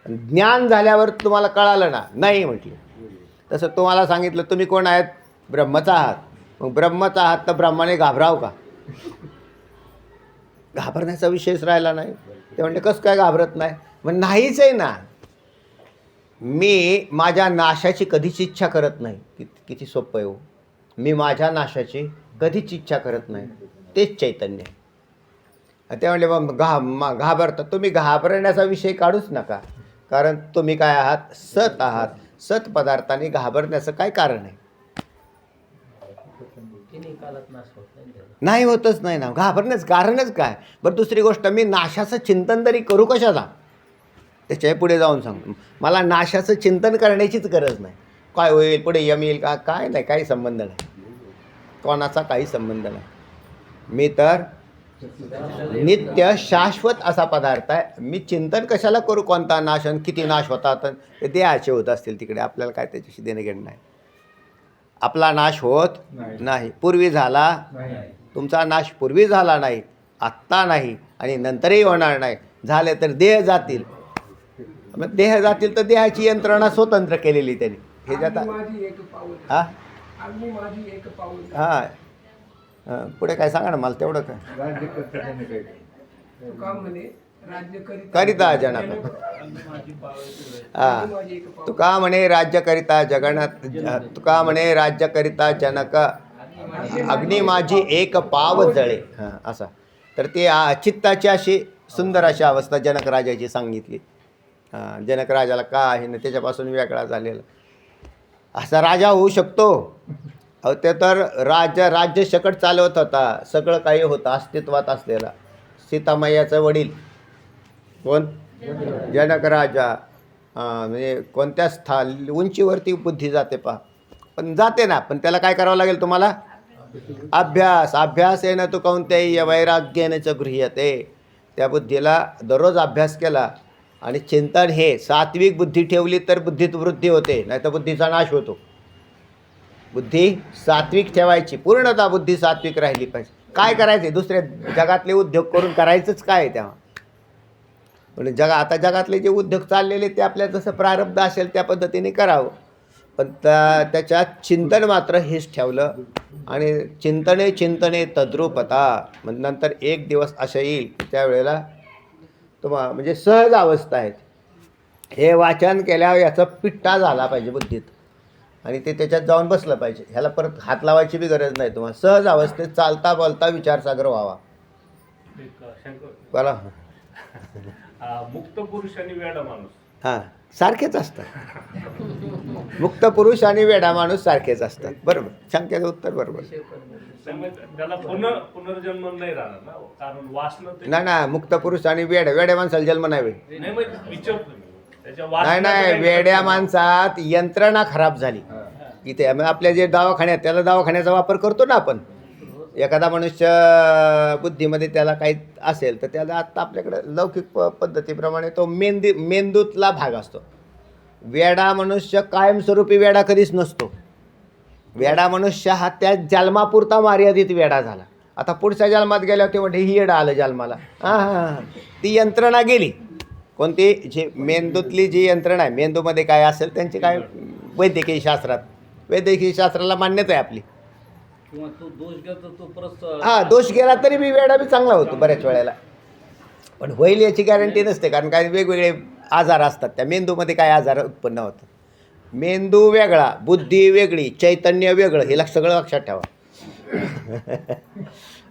ज्ञान झाल्यावर तुम्हाला कळालं ना, नाही म्हटले. तसं तुम्हाला सांगितलं तुम्ही कोण आहेत? ब्रह्मचा आहात. मग ब्रह्मचा आहात तर ब्रह्माने घाबराव का? घाबरण्याचा विषयच राहिला नाही. ते म्हणले कसं काय घाबरत नाही? मग नाहीच आहे ना. मी माझ्या नाशाची कधीच इच्छा करत नाही. किती सोपं आहे हो. मी माझ्या नाशाची कधीच इच्छा करत नाही. तेच चैतन्य. ते म्हणले मग घाबरता. तुम्ही घाबरण्याचा विषय काढूच नका, कारण तुम्ही काय आहात? सत आहात. सत पदार्थाने घाबरण्याचं काय कारण आहे? नाही होतच नाही ना. घाबरण्याचं कारणच काय? बरं दुसरी गोष्ट, मी नाशाचं चिंतन तरी करू कशाला? त्याच्या पुढे जाऊन सांगतो. मला नाशाचं चिंतन करण्याचीच गरज नाही. काय होईल पुढे, यम येईल का, काय नाही, काही संबंध नाही. कोणाचा काही संबंध नाही. मी तर नित्य शाश्वत असा पदार्थ आहे. मी चिंतन कशाला करू? कोणता नाश आणि किती नाश होतात? ते देहाचे होत असतील तिकडे, आपल्याला काय त्याच्याशी देणं घेणं नाही. आपला नाश होत नाही. पूर्वी झाला, तुमचा नाश पूर्वी झाला नाही, आत्ता नाही, आणि नंतरही होणार नाही. झाले तर देह जातील. मग देह जातील तर देहाची यंत्रणा स्वतंत्र केलेली त्यांनी. हे जाता हां पुढे काय सांगा ना मला तेवढं काय. करिता जनक. तुका म्हणे राज्य करिता जगणात, तुका म्हणे राज्य करिता जनक, अग्नी माझी एक पाव जळे. हां असा. तर ती चित्ताची अशी सुंदर अशी अवस्था जनक राजाची सांगितली. जनक राजाला का आहे ना त्याच्यापासून वेगळा झालेला असा राजा होऊ शकतो. अहो ते तर राज्य शकट चालवत होता, सगळं काही होतं अस्तित्वात असलेला. सीतामय्याचं वडील कोण? जनक राजा. म्हणजे कोणत्या उंचीवरती बुद्धी जाते पहा, पण जाते ना. पण त्याला काय करावं लागेल तुम्हाला? अभ्यास येणं तू कोणत्याही वैराग्यानेच गृह्यते. त्या बुद्धीला दररोज अभ्यास केला आणि चिंतन हे सात्विक बुद्धी ठेवली तर बुद्धीत वृद्धी होते, नाही तर बुद्धीचा नाश होतो. बुद्धी सात्विक ठेवायची, पूर्णतः बुद्धी सात्विक राहिली पाहिजे. काय करायचे? दुसऱ्या जगातले उद्योग करून करायचंच काय तेव्हा? म्हणजे आता जगातले जे उद्योग चाललेले ते आपल्या जसं प्रारब्ध असेल त्या पद्धतीने करावं. पण त्याच्यात चिंतन मात्र हेच ठेवलं. आणि चिंतने तद्रूपता. मग नंतर एक दिवस असा येईल त्यावेळेला म्हणजे सहज अवस्था आहेत. हे वाचन केल्यावर याचा पिट्टा झाला पाहिजे बुद्धीत. आणि ते त्याच्यात जाऊन बसलं पाहिजे. ह्याला परत हात लावायची बी गरज नाही तुम्हाला. सहज अवस्थेत चालता बोलता विचारसागर व्हावा. बोला. मुक्त पुरुष आणि वेडा माणूस हां, सारखेच असतात. मुक्त पुरुष आणि वेडा माणूस सारखेच असतात. बरोबर, शंकेचं उत्तर बरोबर. त्याला पुनर्जन्म नाही राहणार ना, कारण वासना नाही ना, मुक्त पुरुष आणि वेड्या माणसाला जन्म नाही होईल. नाही, वेड्या माणसात यंत्रणा खराब झाली. इथे आपल्या जे दवाखान्यात, त्याला दवाखान्याचा वापर करतो ना आपण. एखादा मनुष्य बुद्धीमध्ये त्याला काही असेल तर त्याला आत्ता आपल्याकडे लौकिक पद्धतीप्रमाणे तो मेंदूतला भाग असतो. वेडा मनुष्य कायमस्वरूपी वेडा कधीच नसतो. वेडा मनुष्य हा त्या जन्मापुरता मर्यादित वेडा झाला. आता पुढच्या जन्मात गेल्यावर ते म्हणते ही येडा आलं जन्माला. हां, ती यंत्रणा गेली. कोणती जी मेंदूतली जी यंत्रणा आहे, मेंदूमध्ये काय असेल त्यांची काय वैद्यकीय शास्त्राला मान्यता आहे आपली. किंवा तो दोष गेला तो परत हां, दोष गेला तरी बी वेडा बी चांगला होतो बऱ्याच वेळेला. पण होईल याची गॅरंटी नसते, कारण काही वेगवेगळे आजार असतात. त्या मेंदूमध्ये काय आजार उत्पन्न होतात. मेंदू वेगळा, बुद्धी वेगळी, चैतन्य वेगळं, हे सगळं लक्षात ठेवा.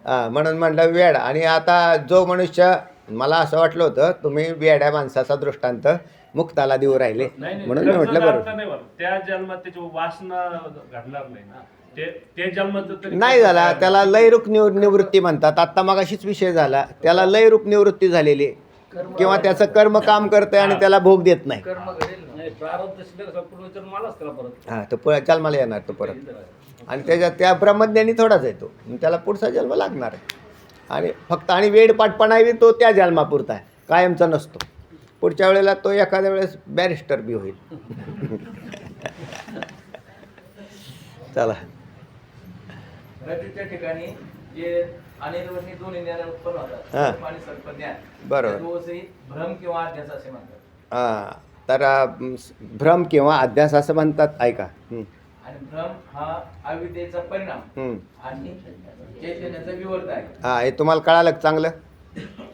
हां, म्हणून म्हटलं वेड. आणि आता जो मनुष्य, मला असं वाटलं होतं तुम्ही वेड्या माणसाचा दृष्टांत मुक्ताला देऊ राहिले, म्हणून मी म्हटलं बरोबर. त्या जन्मात त्याची वासना घडणार नाही ना, ते जन्मात नाही झाला. त्याला लयरूप निवृत्ती म्हणतात. आत्ता मगाशीच विषय झाला, त्याला लयरूप निवृत्ती झालेली आहे. किंवा त्याचं कर्म काम करतंय आणि त्याला भोग देत नाही. कर्म घडेल ना. नाही प्रारब्ध शिल्लक पूर्वजन्म मलाच त्याला परत हां, तो जन्माला येणार तो परत. आणि त्याच्यात त्या ब्रह्मज्ञानी थोडाच येतो, त्याला पुढचा जन्म लागणार आहे. आणि फक्त आणि वेडपाटपणाही तो त्या जन्मापुरता आहे, कायमचा नसतो. पुढच्या वेळेला तो एखाद्या वेळेस बॅरिस्टर बी होईल. चला. रजूच्या ठिकाणी जे अनिर्वचनी दोन्ही ज्ञान उत्पन्न होतात, हां. सर्प आणि सर्पज्ञान, बरोबर. त्या दोषही भ्रम किंवा अध्यास असे म्हणतात. हां, तर भ्रम किंवा अध्यास असं म्हणतात. ऐका. आणि भ्रम हा अविद्येचा परिणाम आणि चैतन्याचा विवर्त आहे. हां, हे तुम्हाला कळालं का चांगलं?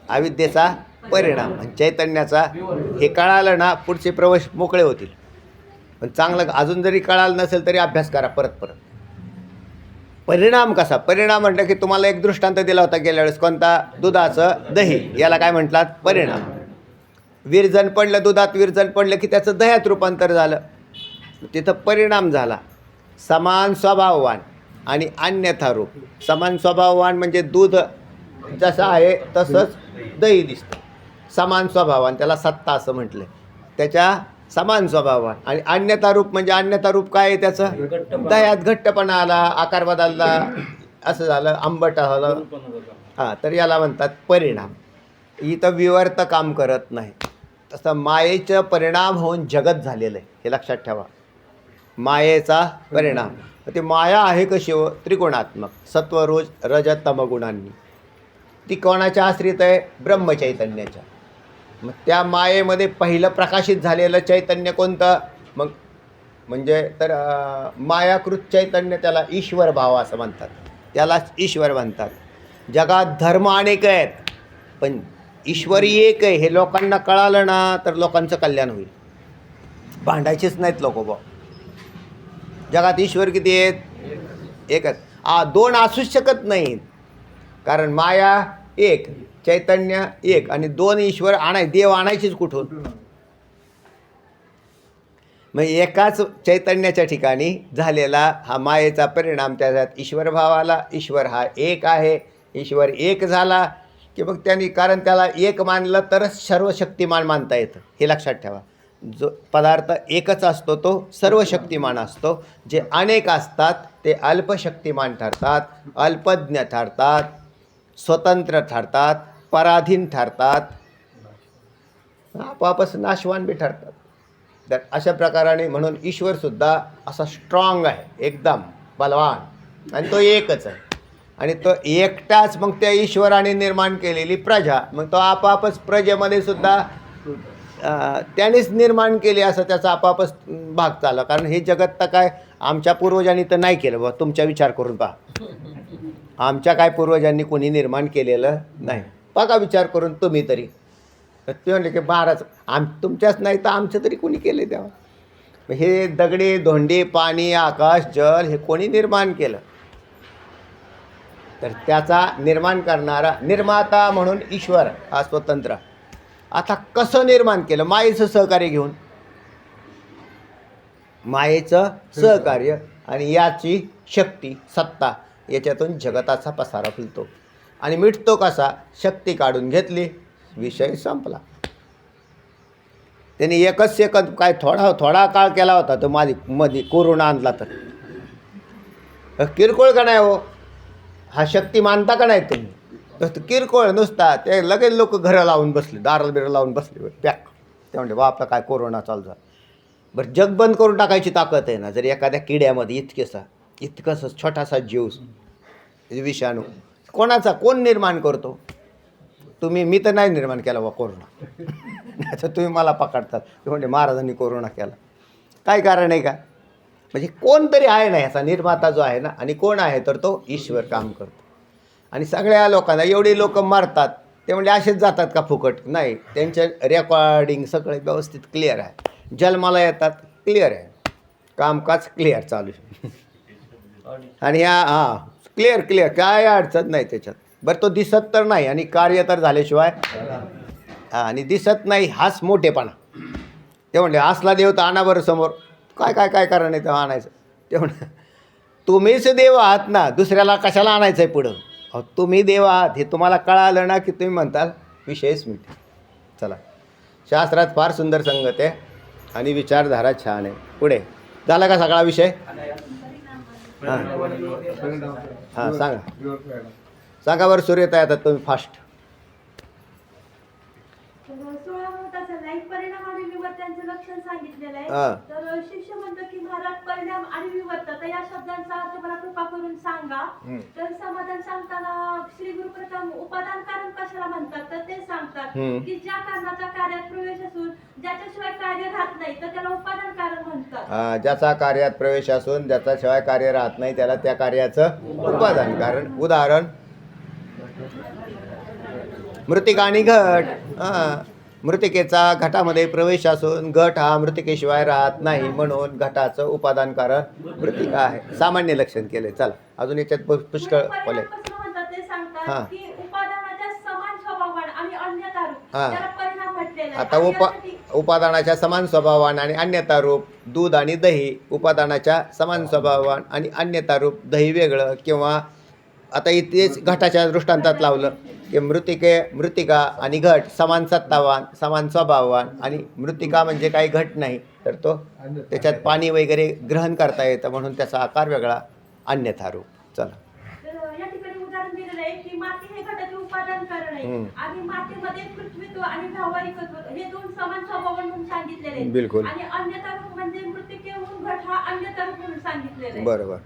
अविद्येचा परिणाम आणि चैतन्याचा हे कळालं ना, पुढचे प्रवेश मोकळे होतील. पण चांगलं अजून जरी कळालं नसेल तरी अभ्यास करा परत. परिणाम कसा? परिणाम म्हटलं की तुम्हाला एक दृष्टांत दिला होता गेल्या वेळेस, कोणता? दुधाचं दही, याला काय म्हटलात? परिणाम. विरजण पडलं दुधात, विरजण पडलं की त्याचं दह्यात रूपांतर झालं, तिथं परिणाम झाला. समान स्वभाववान आणि अन्यथा रूप. समान स्वभाववान म्हणजे दूध जसं आहे तसंच दही दिसतं. समान स्वभावान, त्याला सत्ता असं म्हटलं. त्याच्या समान स्वभावान. आणि अन्यथा रूप म्हणजे अन्यथा रूप काय आहे त्याचं? दह्यात घट्टपणा आला, आकार बदलला, असं झालं, आंबट झालं. हां, तर याला म्हणतात परिणाम. इथं विवर्त काम करत नाही. तसं मायेचं परिणाम होऊन जगत झालेलं आहे, हे लक्षात ठेवा. मायेचा परिणाम. ते माया आहे कशी हो? त्रिगुणात्मक, सत्व रोज रजत तमगुणांनी. ती कोणाच्या आश्रित आहे? ब्रह्मचैतन्याच्या. मग त्या मायेमध्ये पहिलं प्रकाशित झालेलं चैतन्य कोणतं? मग म्हणजे तर मायाकृत चैतन्य, त्याला ईश्वर भाव असं म्हणतात, त्यालाच ईश्वर म्हणतात. जगात धर्म अनेक आहेत, पण ईश्वरी एक आहे. हे लोकांना कळालं ना तर लोकांचं कल्याण होईल. भांडायचेच नाहीत लोक भाऊ. जगात ईश्वर किती आहेत? एकच. दोन असूच शकत नाहीत, कारण माया एक, चैतन्य एक, आणि दोन ईश्वर देव आणायचीच कुठून? मग एकाच चैतन्याच्या ठिकाणी झालेला हा मायेचा परिणाम, त्याच्यात ईश्वर भाव आला. ईश्वर हा एक आहे. ईश्वर एक झाला की मग त्यांनी, कारण त्याला एक मानलं तरच सर्व शक्तिमान मानता येतं, हे लक्षात ठेवा. जो पदार्थ एकच असतो तो सर्वशक्तिमान असतो. जे अनेक असतात ते अल्पशक्तिमान ठरतात, अल्पज्ञ ठरतात, स्वतंत्र ठरतात, पराधीन ठरतात, आपोआपच नाशवान बी ठरतात. तर अशा प्रकाराने, म्हणून ईश्वरसुद्धा असा स्ट्रॉंग आहे, एकदम बलवान, आणि तो एकच आहे. आणि तो एकटाच मग त्या ईश्वराने निर्माण केलेली प्रजा, मग तो आपापच प्रजेमध्ये सुद्धा त्यानेच निर्माण केले, असं त्याचा आपापच भाग चालला. कारण हे जगत तर काय आमच्या पूर्वजांनी तर नाही केलं बा. तुमचा विचार करून पहा, आमच्या काय पूर्वजांनी कोणी निर्माण केलेलं नाही. बघा विचार करून तुम्ही तरी. ते म्हणले की महाराज तुमच्याच नाही तर आमचं तरी कोणी केले तेव्हा. हे दगडी धोंडी पाणी आकाश जल हे कोणी निर्माण केलं? तर त्याचा निर्माण करणारा निर्माता म्हणून ईश्वर हा स्वतंत्र. आता कसं निर्माण केलं? मायेचं सहकार्य घेऊन, मायेचं सहकार्य आणि याची शक्ती सत्ता याच्यातून जगताचा पसारा फुलतो. आणि मिटतो कसा? शक्ती काढून घेतली, विषय संपला. त्यांनी एकच सेकंद काय थोडा काळ केला होता तो मध्ये कोरोना आणला तर किरकोळ का नाही हो? हा शक्ती मानता का नाही तुम्ही? तर किरकोळ नुसता ते लगेच लोक घरं लावून बसले, दारं बिरं लावून बसले पॅक. ते म्हणते बा आपला काय कोरोना चालू झाला. बरं जग बंद करून टाकायची ताकद आहे ना. जर एखाद्या किड्यामध्ये इतकंसं छोटासा जीव विषाणू कोणाचा कोण निर्माण करतो? तुम्ही. मी तर नाही निर्माण केला बा कोरोना. नाही तर तुम्ही मला पकडतात ते म्हणजे महाराजांनी कोरोना केला. काय कारण आहे का? म्हणजे कोणतरी आहे ना ह्याचा निर्माता जो आहे ना. आणि कोण आहे? तर तो ईश्वर काम करतो. आणि सगळ्या लोकांना एवढी लोक मारतात ते म्हणजे असेच जातात का फुकट? नाही, त्यांचे रेकॉर्डिंग सगळे व्यवस्थित क्लिअर आहे. जन्माला येतात क्लिअर आहे, कामकाज क्लिअर चालू आहे. आणि ह्या क्लिअर काय अडचण नाही त्याच्यात. बरं तो दिसत तर नाही आणि कार्य तर झाल्याशिवाय आणि दिसत नाही हाच मोठेपणा. ते म्हणले असला देव तर आणा बरं समोर. काय कारण आहे तेव्हा आणायचं? ते म्हणलं तुम्हीच देव आहात ना, दुसऱ्याला कशाला आणायचं आहे पुढं? तुम्ही देव आहात हे तुम्हाला कळालं ना की तुम्ही म्हणताल विषयच मिळते. चला, शास्त्रात फार सुंदर संगत आहे आणि विचारधारा छान आहे. पुढे झाला का सगळा विषय? हां सांगा बरं सूर्यताई, आता तुम्ही फास्ट. परिणाम आणि विवर्तांचं लक्षण सांगितलेलं आहे. हां. तर शिष्य म्हणतो की महाराज परिणाम आणि विवर्त या शब्दांचा अर्थ मला कृपा करून सांगा. तर समाधान सांगताना श्री गुरु प्रथम उपादान कारण कशाला म्हणतात तर ते सांगतात की ज्या कारणाचा कार्यात प्रवेश असून ज्याच्याशिवाय कार्य राहत नाही तर त्याला उपादान कारण म्हणतात. ज्याचा कार्यात प्रवेश असून ज्याच्याशिवाय कार्य राहत नाही त्याला त्या कार्याचं उपादान कारण. उदाहरण मृतिका आणि घट. मृतिकेचा घटामध्ये प्रवेश असून घट हा मृतिकेशिवाय राहत नाही म्हणून घटाचं उपादान कारण मृतिका आहे. सामान्य लक्षण केले. चला अजून याच्यात पुष्कळ बोले. म्हणतात ते सांगतात की उपादानाच्या समान स्वभावान आणि अन्यथा रूप त्याला परिणाम म्हटलेला आहे. आता उपादानाच्या समान स्वभावान आणि अन्यथा रूप. दूध आणि दही उपादानाच्या समान स्वभावान आणि अन्यथा रूप. दही वेगळं. किंवा आता इथेच घटाच्या दृष्टांतात लावलं की मृतिका आणि घट समान सत्तावान समान स्वभाववान. आणि मृतिका म्हणजे काही घट नाही तर तो त्याच्यात पाणी वगैरे ग्रहण करता येतं म्हणून त्याचा आकार वेगळा. अन्यथा रूप. चला, या ठिकाणी उदाहरण दिलेलं आहे की माती हे घटाचे उपादान कारण आहे आणि मातीमध्ये पृथ्वीत्व आणि व्यावहारिकत्व हे दोन समान स्वभाव म्हणून सांगितलेले आहेत. बिलकुल. आणि अन्यथा रूप म्हणजे मृतिकेहून घट हा अन्यथा रूप म्हणून सांगितलेला आहे. बरोबर.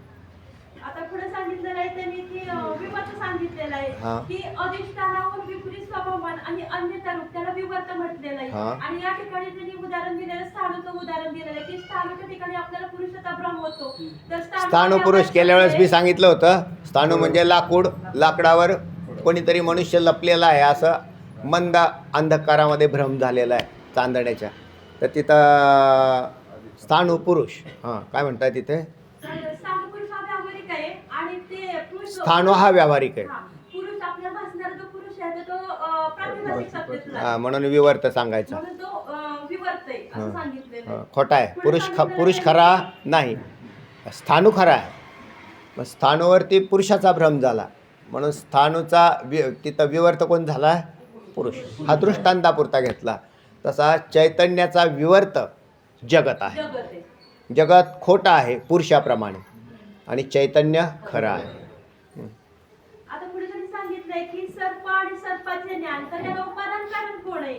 आता पुढे सांगितलेलं आहे त्यांनी की विवर्त सांगितलेलं आहे की अधिष्ठानाहून विपरीत स्वभावमान आणि अन्यथा रूप त्याला विवर्त म्हटलेलं आहे. आणि या ठिकाणी त्यांनी उदाहरण दिलेलं स्थाणूचं उदाहरण दिलेलं आहे की स्थाणूच्या ठिकाणी आपल्याला पुरुषाचा भ्रम होतो. तर स्थाणू पुरुष केल्या वेळेस मी सांगितलं होतं. स्थाणू म्हणजे लाकूड. लाकडावर कोणीतरी मनुष्य लपलेला आहे असं मंद अंधकारामध्ये भ्रम झालेला आहे चांदण्याच्या. तर तिथं स्थाणू पुरुष काय म्हणताय तिथे? स्थाणू हा व्यावहारिक आहे. पुरुष आपल्याला भासणारा जो पुरुष आहे तो प्रातिभासिक सत्तेतला म्हणून विवर्त सांगायचा. म्हणून तो विवर्त आहे असं सांगितलेलं. खोटा आहे. पुरुष खरा नाही, स्थाणू खरा आहे. मग स्थाणूवरती पुरुषाचा भ्रम झाला म्हणून स्थाणूचा तिथं विवर्त कोण झाला? पुरुष. हा दृष्टांतापुरता घेतला. तसा चैतन्याचा विवर्त जगत आहे. जगत खोटा आहे पुरुषाप्रमाणे आणि चैतन्य खरं आहे. आता पुढे त्यांनी सांगितलंय की सर्प आणि सर्पाचे ज्ञान तर याला उपादान कारण कोण आहे?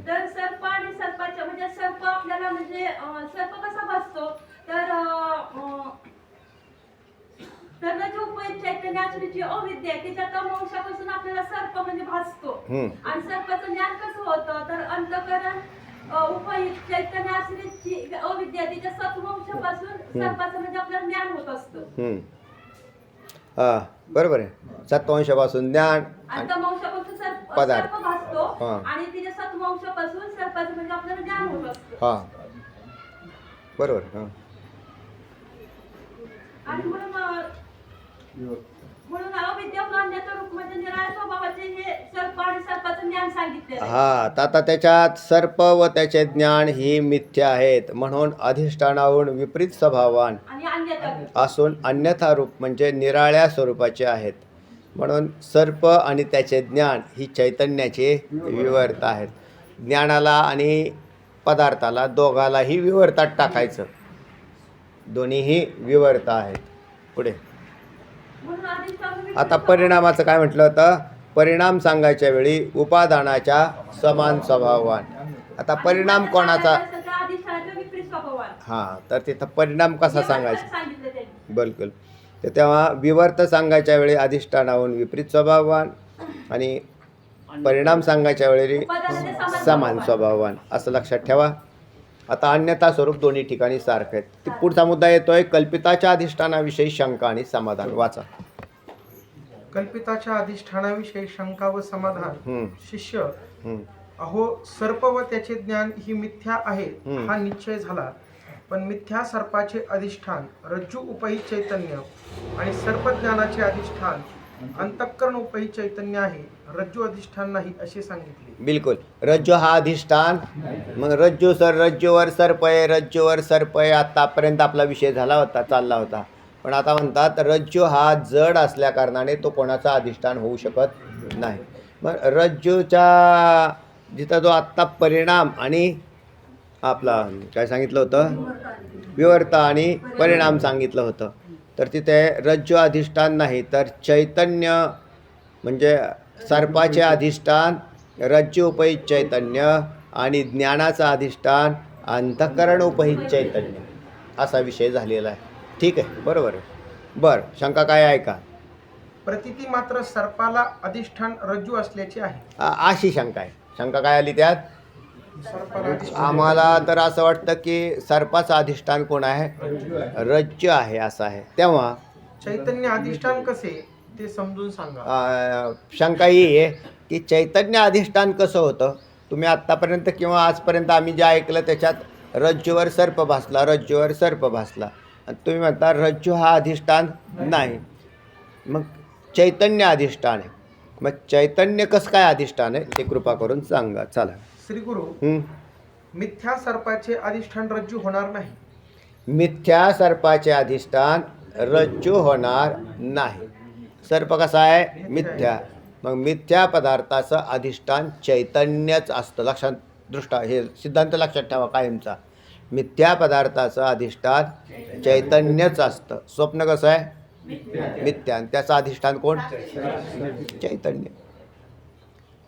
तर सर्प आणि सर्पाच्या म्हणजे सर्प आपल्याला म्हणजे सर्प कसा भासतो तर रजोपय चैतन्य आश्रितची अविद्या त्याच्या तमोंशापासून आपल्याला सर्प म्हणजे भासतो. आणि सर्पाचं ज्ञान कसं होतं तर अंतःकरण उपयुक्त चैतन्य आश्रितची अविद्या तिच्या सत्वंशापासून सर्पाचं म्हणजे आपल्याला ज्ञान होत असतं. बरोबर आहे. सत्वंशापासून ज्ञान अंतमंशापासून सर्प भासतो आणि तिच्या सत्वंशापासून सर्पाचं म्हणजे आपल्याला ज्ञान होत असतं. बरोबर. हां. आणि म्हणून अविद्या अन्यथा रूप म्हणजे निराळ्या स्वभावाचे हे सर्प आणि सर्पाचं ज्ञान सांगितलेलं आहे. हा, तर आता त्याच्यात सर्प व त्याचे ज्ञान ही मिथ्या आहेत, म्हणून अधिष्ठानाहून विपरीत स्वभावान आणि अन्यथा रूप. असून अन्यथा रूप म्हणजे निराळ्या स्वरूपाचे आहेत, म्हणून सर्प आणि त्याचे ज्ञान ही चैतन्याचे विवर्त आहेत. ज्ञानाला आणि पदार्थाला दोघालाही विवर्तात टाकायचं, दोन्हीही विवर्त आहेत. पुढे म्हणून अधिष्ठान विपरीत आता परिणामाचं काय म्हटलं होतं? परिणाम सांगायच्या वेळी उपादानाच्या समान स्वभावान. आता परिणाम कोणाचा? अधिष्ठानाच्या विपरीत स्वभावान. हां, तर तिथं परिणाम कसा सांगायचा? सांगितलं त्यांनी. बिलकुल. तर तेव्हा विवर्त सांगायच्या वेळी अधिष्ठानाहून विपरीत स्वभावान आणि परिणाम सांगायच्या वेळी उपादानाचे समान स्वभावान, असं लक्षात ठेवा. आता अन्यथा स्वरूप दोन्ही ठिकाणी सारखं आहेत. ती पुढचा मुद्दा येतोय कल्पिताच्या अधिष्ठानाविषयी शंका आणि समाधान. वाचा. कल्पिताच्या अधिष्ठानाविषयी शंका व समाधान. हम्म, शिष्य, हम्म. अहो सर्प व त्याचे ज्ञान ही मिथ्या आहे हम्म. हा निश्चय झाला, पण मिथ्या सर्पाचे अधिष्ठान रज्जू उपहित चैतन्य आणि सर्पज्ञानाचे अधिष्ठान अंतःकरण उपहित चैतन्य आहे, रज्जू अधिष्ठान नाही असे सांगितले. बिलकुल. रज्जू हा अधिष्ठान, मग रज्जूवर सर्प आहे, रज्जूवर सर्प आहे. आत्तापर्यंत आपला विषय झाला होता, चालला होता. पण आता म्हणतात रज्जू हा जड असल्या कारणाने तो कोणाचा अधिष्ठान होऊ शकत नाही. मग रज्जूच्या जिथं जो आत्ता परिणाम आणि आपला काय सांगितलं होतं, विवर्त आणि परिणाम सांगितलं होतं, तर तिथे रज्जू अधिष्ठान नाही, तर चैतन्य म्हणजे सर्पाचे अधिष्ठान रज्जू उपहित चैतन्य आणि ज्ञानाचं अधिष्ठान अंतःकरण उपहित चैतन्य, असा विषय झालेला आहे. ठीक आहे, बरोबर आहे. बरं, शंका काय आहे का? प्रतिती मात्र सर्पाला अधिष्ठान रज्जू असल्याचे आहे. अशी शंका आहे. शंका काय आली त्यात? सर्पाला अधिष्ठान आम्हाला तर असं वाटतं की सर्पाचं अधिष्ठान कोण आहे? रज्जू आहे, असं आहे. तेव्हा चैतन्य अधिष्ठान कसे ते समजून सांगा. शंका ही आहे की चैतन्य अधिष्ठान कसं होतं? तुम्ही आत्तापर्यंत किंवा आजपर्यंत आम्ही जे ऐकलं त्याच्यात रज्जूवर सर्प भासला, रज्जूवर सर्प भासला, आणि तुम्ही म्हणता रज्जू हा अधिष्ठान नाही, मग चैतन्य अधिष्ठान आहे. मग चैतन्य कसं काय अधिष्ठान आहे ते कृपा करून सांगा. चला. श्री गुरु, हं. मिथ्या सर्पाचे अधिष्ठान रज्जू होणार नाही. मिथ्या सर्पाचे अधिष्ठान रज्जू होणार नाही. सर्प कसा आहे? मिथ्या. मग मिथ्या पदार्थाचं अधिष्ठान चैतन्यच असतं. लक्षात दृष्टा हे सिद्धांत लक्षात ठेवा कायमचा. मिथ्या पदार्थाचं अधिष्ठान चैतन्यच असतं. स्वप्न कसं आहे? मिथ्या. आणि त्याचं अधिष्ठान कोण? चैतन्य.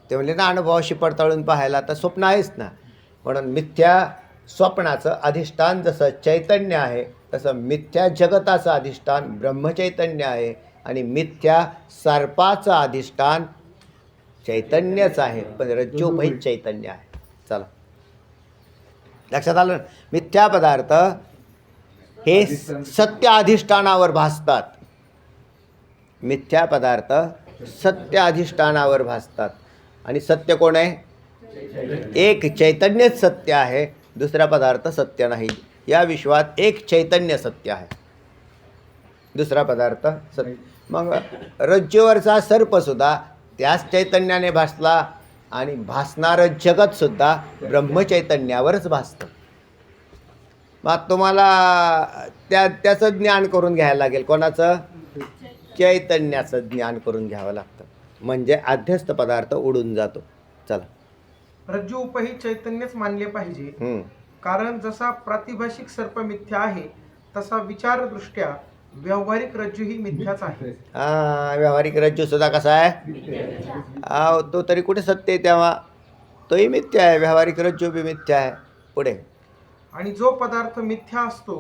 ते म्हणले ना, अनुभवाशी पडताळून पाहायला तर स्वप्न आहेच ना. म्हणून मिथ्या स्वप्नाचं अधिष्ठान जसं चैतन्य आहे, तसं मिथ्या जगताचं अधिष्ठान ब्रह्मचैतन्य आहे, आणि मिथ्या सर्पाचं अधिष्ठान चैतन्यच आहे, पण रज्जूपहित चैतन्य आहे. चला, लक्षात आलं? मिथ्या पदार्थ हे सत्य अधिष्ठानावर भासतात. मिथ्या पदार्थ सत्य अधिष्ठानावर भासतात. आणि सत्य कोण आहे? एक चैतन्यच सत्य आहे, दुसरा पदार्थ सत्य नाही. या विश्वात एक चैतन्य सत्य आहे, दुसरा पदार्थ सत्य. मग रज्जूवरचा सर्पसुद्धा त्याच चैतन्याने भासला, आणि भासणारं जगतसुद्धा ब्रह्मचैतन्यावरच भासतं. मग तुम्हाला त्याचं ज्ञान करून घ्यायला लागेल. कोणाचं? चैतन्याचं ज्ञान करून घ्यावं लागतं, म्हणजे अध्यस्त पदार्थ उडून जातो. चला. रज्जू उपहित चैतन्यच मानले पाहिजे, कारण जसा प्रातिभाषिक सर्प मिथ्या आहे तसा विचारदृष्ट्या व्यावहारिक रज्जू ही मिथ्याच आहे. व्यावहारिक रज्जू सुद्धा कसा आहे? तो तरी कुठे सत्य आहे? तेव्हा तोही मिथ्या आहे. व्यावहारिक रज्जू बी मिथ्या आहे. पुढे. आणि जो पदार्थ मिथ्या असतो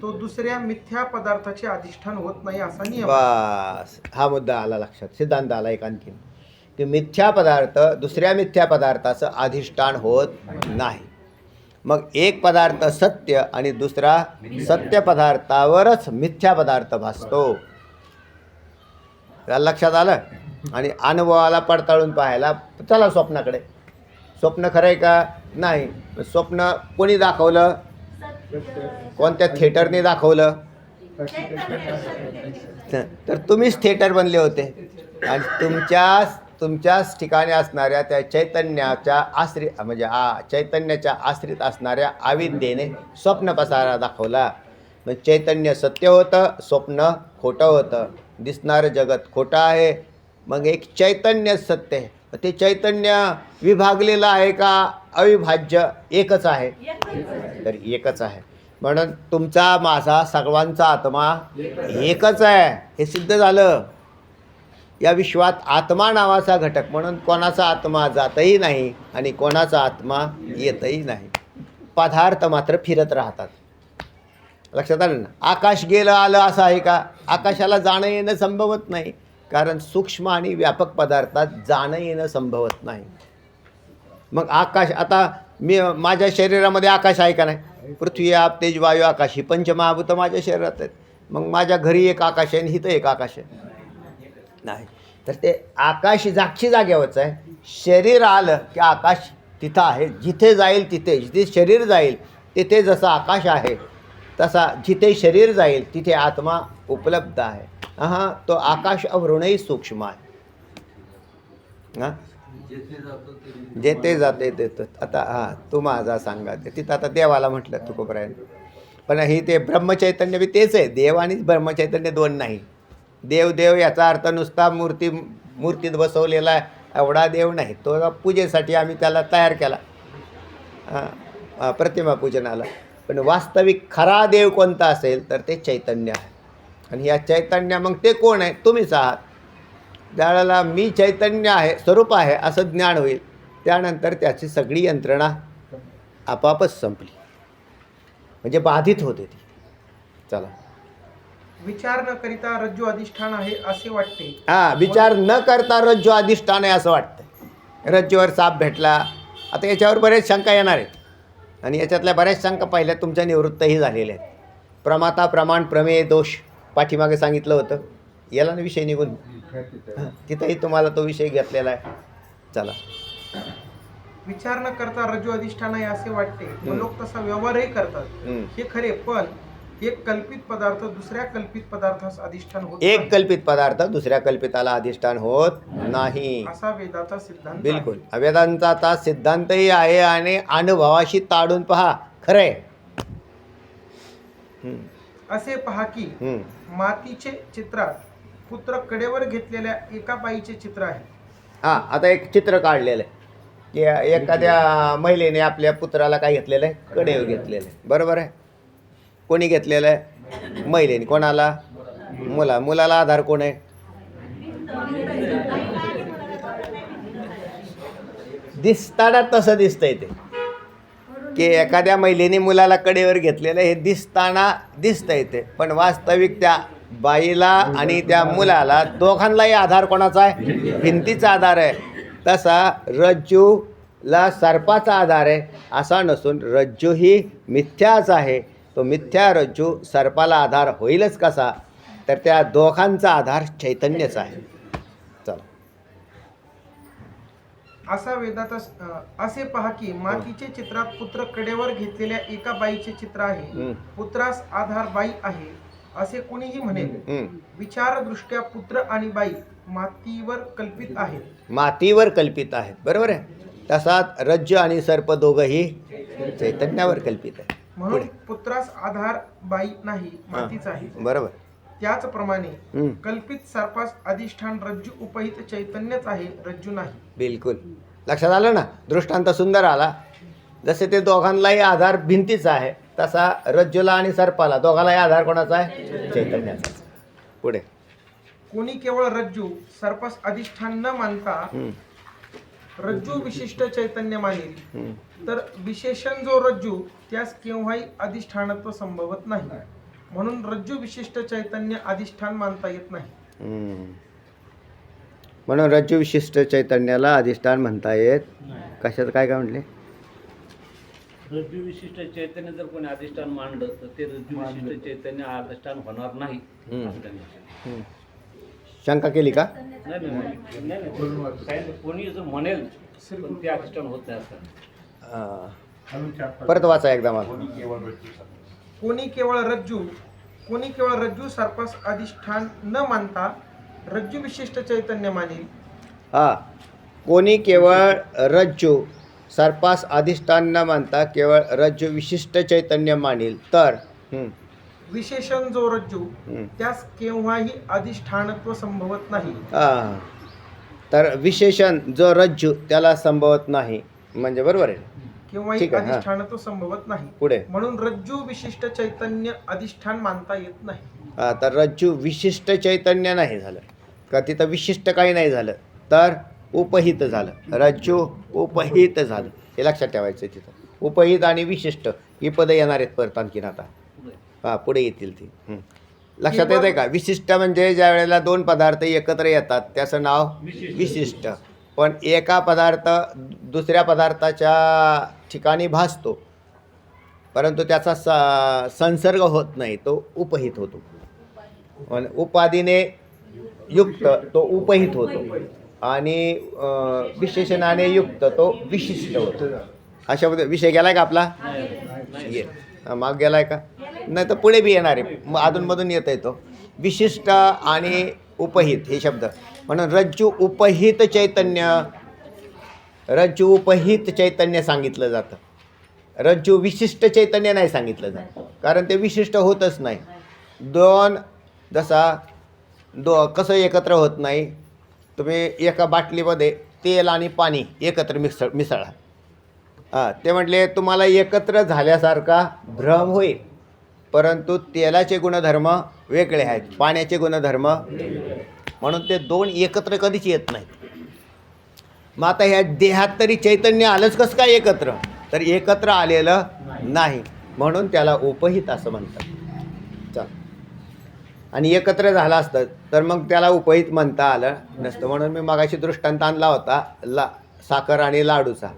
तो दुसऱ्या मिथ्या पदार्थाचे अधिष्ठान होत नाही असा नियम. बस, हा मुद्दा आला लक्षात. सिद्धांत आला एक आणखीन, की मिथ्या पदार्थ दुसऱ्या मिथ्या पदार्थाचं अधिष्ठान होत नाही. मग एक पदार्थ सत्य आणि दुसरा सत्य पदार्थावरच मिथ्या पदार्थ भासतो. त्याला लक्षात आलं? आणि अनुभवाला पडताळून पाहायला चला स्वप्नाकडे. स्वप्न खरं आहे का? नाही. स्वप्न कोणी दाखवलं? कोणत्या थिएटरने दाखवलं? तर तुम्हीच थिएटर बनले होते आणि तुमच्याच ठिकाणी असणाऱ्या त्या चैतन्याच्या म्हणजे चैतन्याच्या आश्रित असणाऱ्या अविद्येने स्वप्न पसारा दाखवला. मग चैतन्य सत्य होतं, स्वप्न खोटं होतं, दिसणारं जगत खोटं आहे. मग एक चैतन्य सत्य आहे. ते चैतन्य विभागलेलं आहे का अविभाज्य एकच आहे? तर एकच आहे. म्हणून तुमचा माझा सर्वांचा आत्मा एकच आहे, हे सिद्ध झालं. या विश्वात आत्मा नावाचा घटक म्हणून कोणाचा आत्मा जातही नाही आणि कोणाचा आत्मा येतही नाही. पदार्थ मात्र फिरत राहतात. लक्षात आलं ना? आकाश गेलं आलं असं आहे का? आकाशाला जाणं येणं संभवत नाही, कारण सूक्ष्म आणि व्यापक पदार्थात जाणं येणं संभवत नाही. मग आकाश, आता माझ्या शरीरामध्ये आकाश आहे का नाही? पृथ्वी, आप, तेज, वायू, आकाश ही पंचमहाभूत माझ्या शरीरात आहेत. मग माझ्या घरी एक आकाश आहे आणि इथं एक आकाश आहे नाही. तर ते आकाश जागची जागेवरच आहे. शरीर आलं की आकाश तिथं आहे. जिथे जाईल तिथे, जिथे शरीर जाईल तिथे जसं आकाश आहे तसा जिथे शरीर जाईल तिथे आत्मा उपलब्ध आहे. तो आकाश अवृणही सूक्ष्म आहे. जेथे जाते ते आता तू माझा सांगा तिथं आता देवाला म्हटलं तुकोबरायने. पण ही ते ब्रह्मचैतन्य बी तेच आहे. देव आणि ब्रह्मचैतन्य दोन नाही. देव याचा अर्थ नुसता मूर्तीत बसवलेला आहे एवढा देव नाही. तो पूजेसाठी आम्ही त्याला तयार केला, प्रतिमा पूजनाला. पण वास्तविक खरा देव कोणता असेल तर ते चैतन्य आहे. आणि या चैतन्य मग ते कोण आहे? तुम्हीच आहात. ज्यावेळेला मी चैतन्य आहे, स्वरूप आहे असं ज्ञान होईल, त्यानंतर त्याची सगळी यंत्रणा आपापच संपली, म्हणजे बाधित होते ती. चला, विचार न करिता रज्जू अधिष्ठान आहे असे वाटते. विचार न करता रज्जू अधिष्ठान आहे असं वाटतं. रज्जूवर साप भेटला. आता याच्यावर बरेच शंका येणार आहेत आणि याच्यातल्या बऱ्याच शंका पहिल्या तुमच्या निवृत्तही झालेल्या आहेत. प्रमाता, प्रमाण, प्रमेय, दोष पाठीमागे सांगितलं होतं. याला ना विषय निघून तिथंही तुम्हाला तो विषय घेतलेला आहे. चला, विचार न करता रज्जू अधिष्ठान आहे असे वाटते. मग लोक तसा व्यवहारही करतात. हे खरे, पण एक कल्पित पदार्थ दुसऱ्या कल्पित पदार्थास अधिष्ठान होत एक नाही. कल्पित पदार्थ दुसऱ्या कल्पिताला अधिष्ठान होत नाही. असा वेदाचा सिद्धांत आहे. बिलकुल. वेदांचा सिद्धांतही आहे आणि अनुभवाशी ताडून पहा, खरंय. असे पहा की मातीचे चित्रात पुत्र कडेवर घेतलेल्या एका बाईचे चित्र आहे. आता एक चित्र काढलेलं आहे की एखाद्या महिलेने आपल्या पुत्राला काय घेतलेलं आहे? कडेवर घेतलेलं आहे. बरोबर आहे. कोणी घेतलेलं आहे? महिलेने. कोणाला? मुलाला आधार कोण आहे? दिसताना तसं दिसतंय ते की एखाद्या महिलेने मुलाला कडेवर घेतलेलं हे दिसताना दिसतंय ते, पण वास्तविक त्या बाईला आणि त्या मुलाला दोघांनाही आधार कोणाचा आहे? भिंतीचा आधार आहे. तसा रज्जूला सर्पाचा आधार आहे असा नसून रज्जू ही मिथ्याच आहे. तो मिथ्या रज्जू सर्पाला आधार होईलच कसा? तर त्या दोघांचा आधार चैतन्यच आहे. चला, असा वेदात असे पहा की मातीचे चित्रात पुत्र कडेवर घेतलेल्या एका बाईचे चित्र आहे. पुत्रास आधार बाई आहे असे कोणीही म्हणेल. विचारदृष्ट्या पुत्र आणि बाई मातीवर कल्पित आहेत. मातीवर कल्पित आहेत. बरोबर आहे. तसाच रज्जू आणि सर्प दोघंही चैतन्यावर कल्पित आहे. म्हणून पुत्रास आधार बाई नाही, मातीच आहे. बरोबर. त्याचप्रमाणे कल्पित सर्पास अधिष्ठान रज्जू उपहित चैतन्यच आहे, रज्जू नाही. बिलकुल. लक्षात आलं ना? दृष्टांत सुंदर आला. जसे ते दोघांनाही आधार भिंतीचा आहे तसा रज्जूला आणि सर्पाला दोघांनाही आधार कोणाचा आहे? चैतन्याचा. पुढे, कोणी केवळ रज्जू सर्पास अधिष्ठान न मानता रज्जू विशिष्ट चैतन्य मानेल तर विशेषण जो रज्जू त्यास केव्हाही अधिष्ठानत्व संभवत नाही. म्हणून रज्जू विशिष्ट चैतन्य अधिष्ठान मानता येत नाही. म्हणून रज्जू विशिष्ट चैतन्याला अधिष्ठान म्हणता येत. कशात काय म्हटले? रज्जू विशिष्ट चैतन्य जर कोणी अधिष्ठान मांडलं तर ते रज्जू विशिष्ट चैतन्य अधिष्ठान होणार नाही. शंका केली का? नाही, कोणी जर म्हणेल पण ते अधिष्ठान होत नाही असं. परत वाचा एकदा मला. कोणी केवळ रज्जू सर्पास अधिष्ठान न मानता रज्जू विशिष्ट चैतन्य मानेल. हा, कोणी केवळ रज्जू सर्पास अधिष्ठान न मानता केवळ रज्जू विशिष्ट चैतन्य मानेल तर विशेषण जो रज्जू त्यास केव्हाही अधिष्ठानत्व संभवत नाही. हा, तर विशेषण जो रज्जू त्याला संभवत नाही, म्हणजे बरोबर आहे. केव्हाही ठीक आहे, हा. अधिष्ठानत्व संभवत नाही. पुढे म्हणून रज्जू विशिष्ट चैतन्य अधिष्ठान मानता येत नाही. हा, तर रज्जू विशिष्ट चैतन्य नाही झालं का, तिथं विशिष्ट काही नाही झालं तर उपहित झालं. रज्जू उपहित झालं, हे लक्षात ठेवायचं. तिथं उपहित आणि विशिष्ट ही पदं येणार आहेत परत आणखीन आता. हां, पुढे येतील ती. लक्षात येतं आहे का. विशिष्ट म्हणजे ज्या वेळेला दोन पदार्थ एकत्र येतात त्याचं नाव विशिष्ट. पण एका पदार्थ दुसऱ्या पदार्थाच्या ठिकाणी भासतो परंतु त्याचा संसर्ग होत नाही, तो उपहित होतो. उपाधीने युक्त तो उपहित होतो आणि विशेषणाने युक्त तो विशिष्ट होतो. अशा विषय गेलाय का आपला? ये माग गेलाय का? नाही तर पुढे बी येणार आहे, मग अधूनमधून येत आहे तो विशिष्ट आणि उपहित हे शब्द. म्हणून रज्जू उपहित चैतन्य सांगितलं जातं. रज्जू विशिष्ट चैतन्य नाही सांगितलं जातं, कारण ते विशिष्ट होतच नाही. कसं एकत्र होत नाही. तुम्ही एका बाटलीमध्ये तेल आणि पाणी एकत्र मिसळा. ते म्हटले तुम्हाला एकत्र झाल्यासारखा भ्रम होईल, परंतु तेलाचे गुणधर्म वेगळे आहेत, पाण्याचे गुणधर्म, म्हणून ते दोन एकत्र कधीच येत नाहीत. मग आता ह्या देहात तरी चैतन्य आलंच कसं काय एकत्र? तर एकत्र आलेलं नाही, म्हणून त्याला उपहित असं म्हणतात. चल, आणि एकत्र झालं असतं तर मग त्याला उपहित म्हणता आलं नसतं. म्हणून मी मगाशी दृष्टांत आणला होता साखर आणि लाडूचा.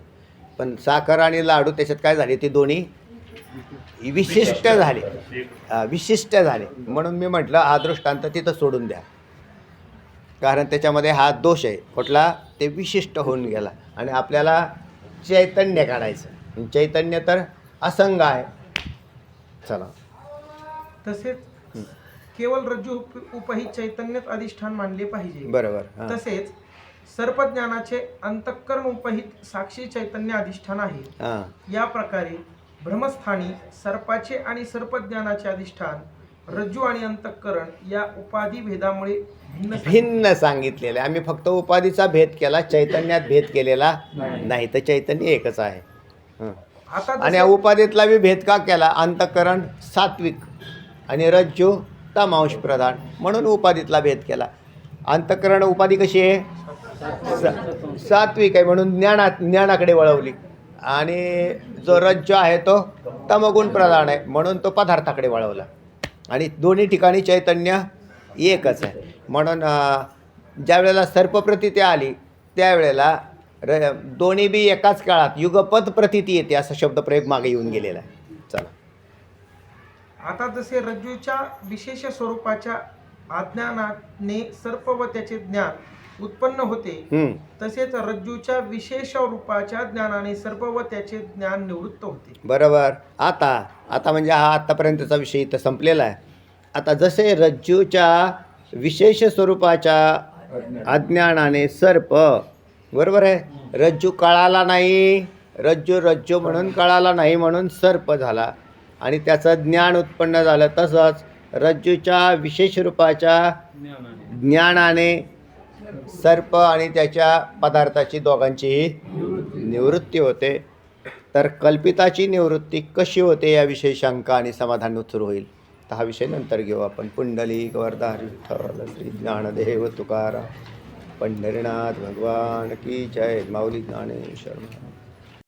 पण साखर आणि लाडू त्याच्यात काय झाले, ते दोन्ही विशिष्ट झाले. म्हणून मी म्हटलं हा दृष्टांत तिथं सोडून द्या, कारण त्याच्यामध्ये हा दोष आहे. कुठला? ते विशिष्ट होऊन गेला. आणि आपल्याला चैतन्य काढायचं. चैतन्य तर असंग आहे. चला, तसेच केवळ रज्जू उपहित चैतन्यच अधिष्ठान मानले पाहिजे. बरोबर. हां, तसेच सर्पज्ञानाचे अंतःकरण उपहित साक्षी चैतन्य अधिष्ठान आहे. हां, या प्रकारे ब्रह्मस्थानी सर्पाचे आणि सर्पज्ञानाचे अधिष्ठान रज्जू आणि अंतःकरण या उपाधी भेदामुळे भिन्न सांगितलेलं आहे. आम्ही फक्त उपाधीचा भेद केला, चैतन्यात भेद केलेला नाही. तर चैतन्य एकच आहे. आता आणि या उपाधीतला बी भेद का केला? अंतःकरण सात्विक आणि रज्जू तमांश प्रधान, म्हणून उपाधीतला भेद केला. अंतःकरण उपाधी कशी आहे? सात्विक आहे, म्हणून ज्ञानाकडे वळवली. आणि जो रज्जू आहे तो तमगुण प्रधान आहे, म्हणून तो पदार्थाकडे वळवला. आणि दोन्ही ठिकाणी चैतन्य एकच आहे. म्हणून ज्या वेळेला सर्पप्रतीती आली त्यावेळेला दोन्ही बी एकाच काळात युगपद प्रतीती येते, असा शब्दप्रयोग मागे येऊन गेलेला आहे. चला, आता जसे रज्जूच्या विशेष स्वरूपाच्या अज्ञानाने सर्प व त्याचे ज्ञान उत्पन्न होते, तसेच रज्जूच्या विशेष रूपाच्या ज्ञानाने सर्प व त्याचे ज्ञान निवृत्त होते. बरोबर. आता म्हणजे हा आत्तापर्यंतचा विषय इथं संपलेला आहे. आता जसे रज्जूच्या विशेष स्वरूपाच्या अज्ञानाने सर्प, बरोबर आहे, रज्जू कळाला नाही, रज्जू म्हणून कळाला नाही, म्हणून सर्प झाला आणि त्याचं ज्ञान उत्पन्न झालं. तसंच रज्जूच्या विशेष रूपाच्या ज्ञानाने सर्प आणि त्याच्या पदार्थाची दोघांचीही निवृत्ती होते. तर कल्पिताची निवृत्ती कशी होते याविषयी शंका आणि समाधान सुरू होईल. तर हा विषय नंतर घेऊ आपण. पुंडलिक वरदा विठ्ठल श्री ज्ञानदेव तुकाराम पंढरीनाथ भगवान की जय. माऊली ज्ञानेश्वर.